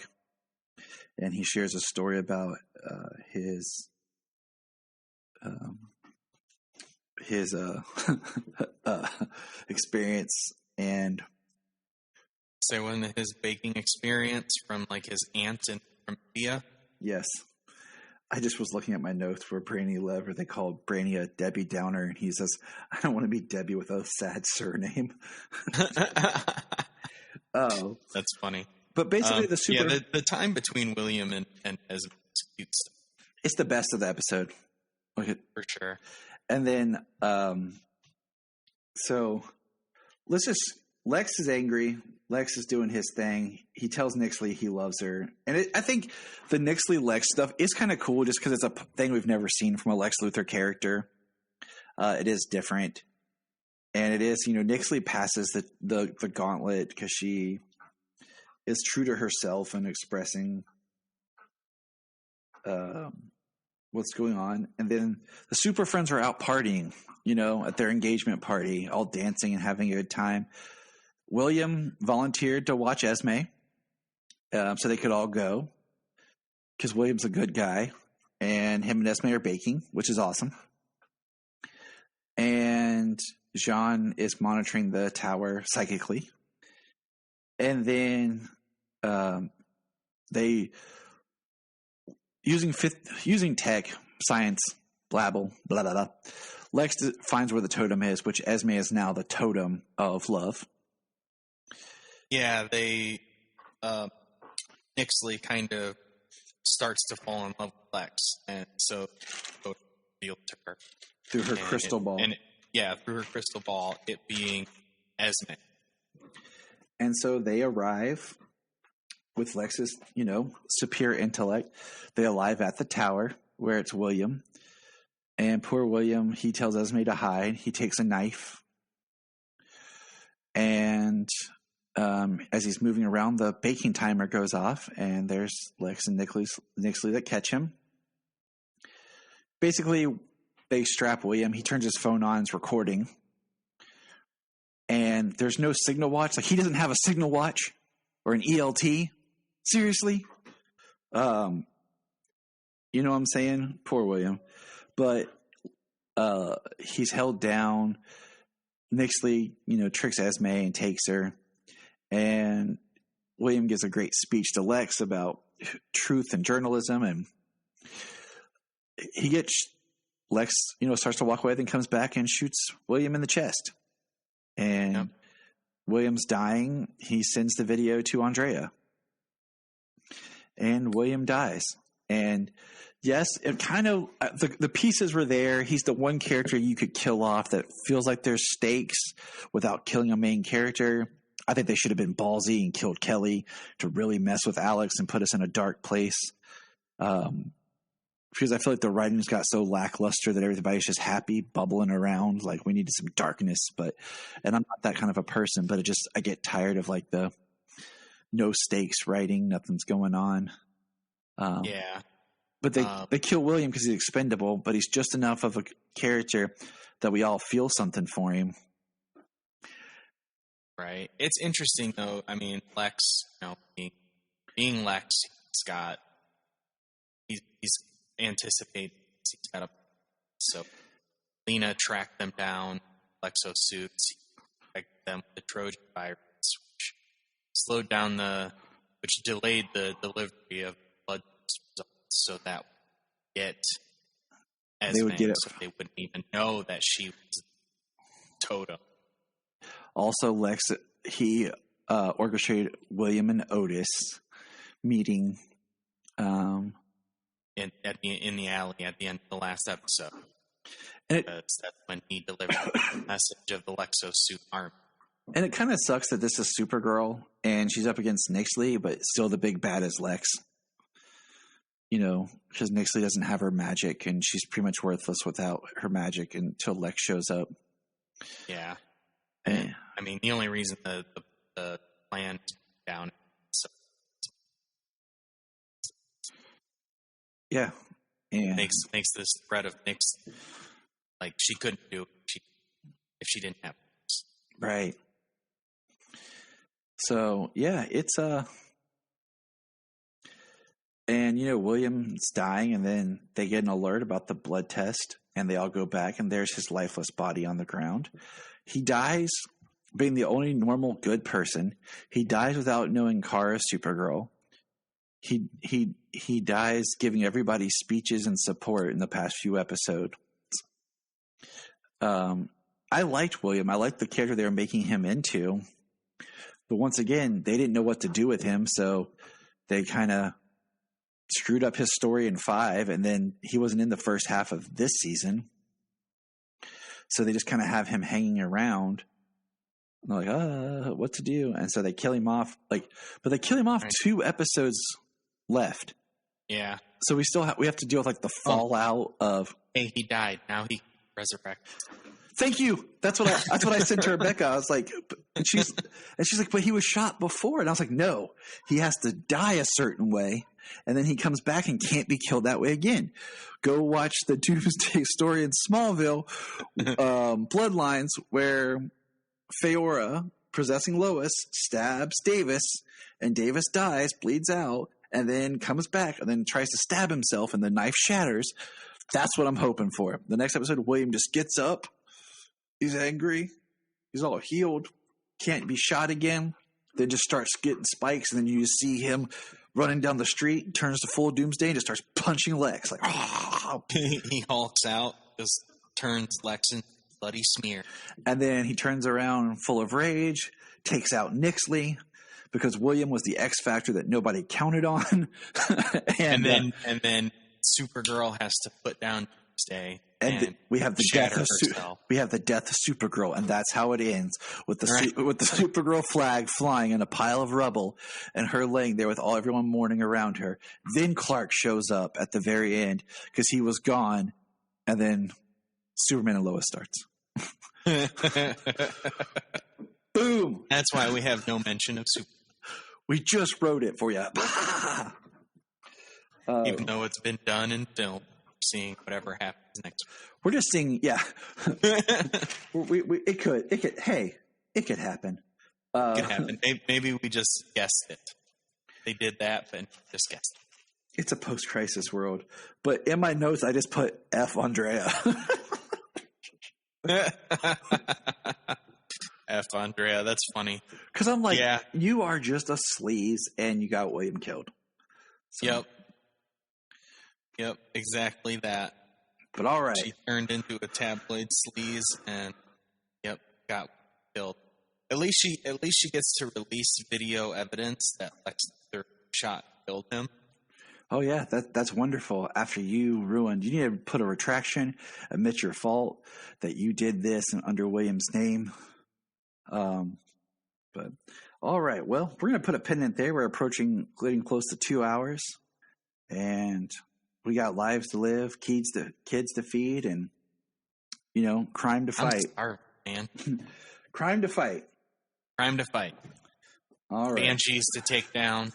And he shares a story about his experience and say one of his baking experience from like his aunt from India. Yes. I just was looking at my notes for Brainy Lever. They called Brainy a Debbie Downer, and he says, I don't want to be Debbie with a sad surname. Oh. That's funny. But basically the time between William and Esme is cute stuff. It's the best of the episode. Okay. For sure. And then So Lex is angry. Lex is doing his thing. He tells Nixley he loves her. And I think the Nixley Lex stuff is kind of cool just because it's a thing we've never seen from a Lex Luthor character. It is different. And it is, Nixley passes the gauntlet because she is true to herself and expressing what's going on. And then the Super Friends are out partying, at their engagement party, all dancing and having a good time. William volunteered to watch Esme so they could all go because William's a good guy. And him and Esme are baking, which is awesome. And Jean is monitoring the tower psychically. And then they using tech, science, blabble, blah, blah, blah. Lex finds where the totem is, which Esme is now the totem of love. Yeah, Nixley kind of starts to fall in love with Lex, and so revealed to her through her crystal ball. Through her crystal ball, it being Esme. And so they arrive with Lex's, superior intellect. They arrive at the tower where it's William. And poor William, he tells Esme to hide. He takes a knife. And as he's moving around, the baking timer goes off. And there's Lex and Nixley that catch him. Basically, they strap William. He turns his phone on. It's recording. And there's no signal watch. Like, he doesn't have a signal watch or an ELT. Seriously? You know what I'm saying? Poor William. But he's held down. Nixley, tricks Esme and takes her. And William gives a great speech to Lex about truth and journalism. And he gets Lex, starts to walk away, then comes back and shoots William in the chest. And William's dying. He sends the video to Andrea. And William dies. And yes, it kind of, the pieces were there. He's the one character you could kill off that feels like there's stakes without killing a main character. I think they should have been ballsy and killed Kelly to really mess with Alex and put us in a dark place. Because I feel like the writing's got so lackluster that everybody's just happy, bubbling around. Like, we needed some darkness, and I'm not that kind of a person, but I get tired of like the no stakes writing, nothing's going on. But they kill William because he's expendable, but he's just enough of a character that we all feel something for him. Right. It's interesting though. I mean, Lex, being Lex, he's anticipated. He's got so Lena tracked them down, Lexo suits, infected them with the Trojan virus, which slowed down which delayed the delivery of blood results so that get Esme, they would get it. So they wouldn't even know that she was totem. Also, Lex, he orchestrated William and Otis meeting in the alley at the end of the last episode. And that's when he delivered the message of the Lexo suit arm. And it kind of sucks that this is Supergirl and she's up against Nixley, but still the big bad is Lex. Because Nixley doesn't have her magic and she's pretty much worthless without her magic until Lex shows up. Yeah. And, I mean, the only reason the plan is down. Yeah. And makes this threat of Nix, like, she couldn't do it if she didn't have it. Right. So, yeah, it's and, William's dying, and then they get an alert about the blood test, and they all go back, and there's his lifeless body on the ground. He dies being the only normal good person. He dies without knowing Kara's Supergirl. He dies giving everybody speeches and support in the past few episodes. I liked William. I liked the character they were making him into. But once again, they didn't know what to do with him, so they kind of screwed up his story in 5, and then he wasn't in the first half of this season. So they just kind of have him hanging around. And they're like, what to do? And so they kill him off. But they kill him off 2 episodes left. Yeah. So we have to deal with like the fallout of. Hey, he died. Now he resurrected. Thank you. That's what I said to Rebecca. I was like, and she's like, but he was shot before. And I was like, no, he has to die a certain way. And then he comes back and can't be killed that way again. Go watch the Doomsday Story in Smallville, Bloodlines, where Feora, possessing Lois, stabs Davis, and Davis dies, bleeds out, and then comes back and then tries to stab himself, and the knife shatters. That's what I'm hoping for. The next episode, William just gets up. He's angry. He's all healed. Can't be shot again. Then just starts getting spikes, and then you just see him running down the street, turns to full Doomsday, and just starts punching Lex. Like, he hulks out, just turns Lex into a bloody smear. And then he turns around full of rage, takes out Nixley, because William was the X factor that nobody counted on. and then Supergirl has to put down Doomsday. And we have the death of Supergirl, and that's how it ends with the Supergirl flag flying in a pile of rubble, and her laying there with everyone mourning around her. Then Clark shows up at the very end because he was gone, and then Superman and Lois starts. Boom! That's why we have no mention of Superman. We just wrote it for you. Even though it's been done in film, seeing whatever happens next week. We're just seeing, yeah. It could happen. It could happen. Maybe we just guessed it. They did that, but just guessed it. It's a post-crisis world. But in my notes, I just put F. Andrea. F. Andrea, that's funny. Because I'm like, you are just a sleaze, and you got William killed. So. Yep, exactly that. But all right. She turned into a tabloid sleaze and got killed. At least she gets to release video evidence that Lex Luthor shot killed him. Oh yeah, that's wonderful. After you need to put a retraction, admit your fault that you did this under William's name. But all right, well, we're gonna put a pin in there. We're getting close to 2 hours, and we got lives to live, kids to feed, and crime to fight. I'm starved, man. Crime to fight. Crime to fight. All right. Banshees to take down.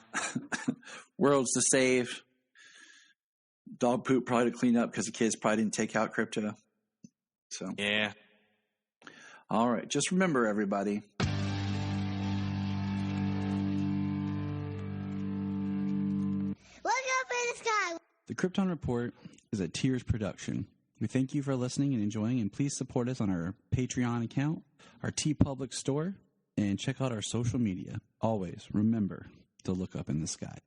Worlds to save. Dog poop probably to clean up because the kids probably didn't take out Krypto. So yeah. All right. Just remember, everybody. Look up in the sky. The Krypton Report is a Tears production. We thank you for listening and enjoying, and please support us on our Patreon account, our TeePublic store, and check out our social media. Always remember to look up in the sky.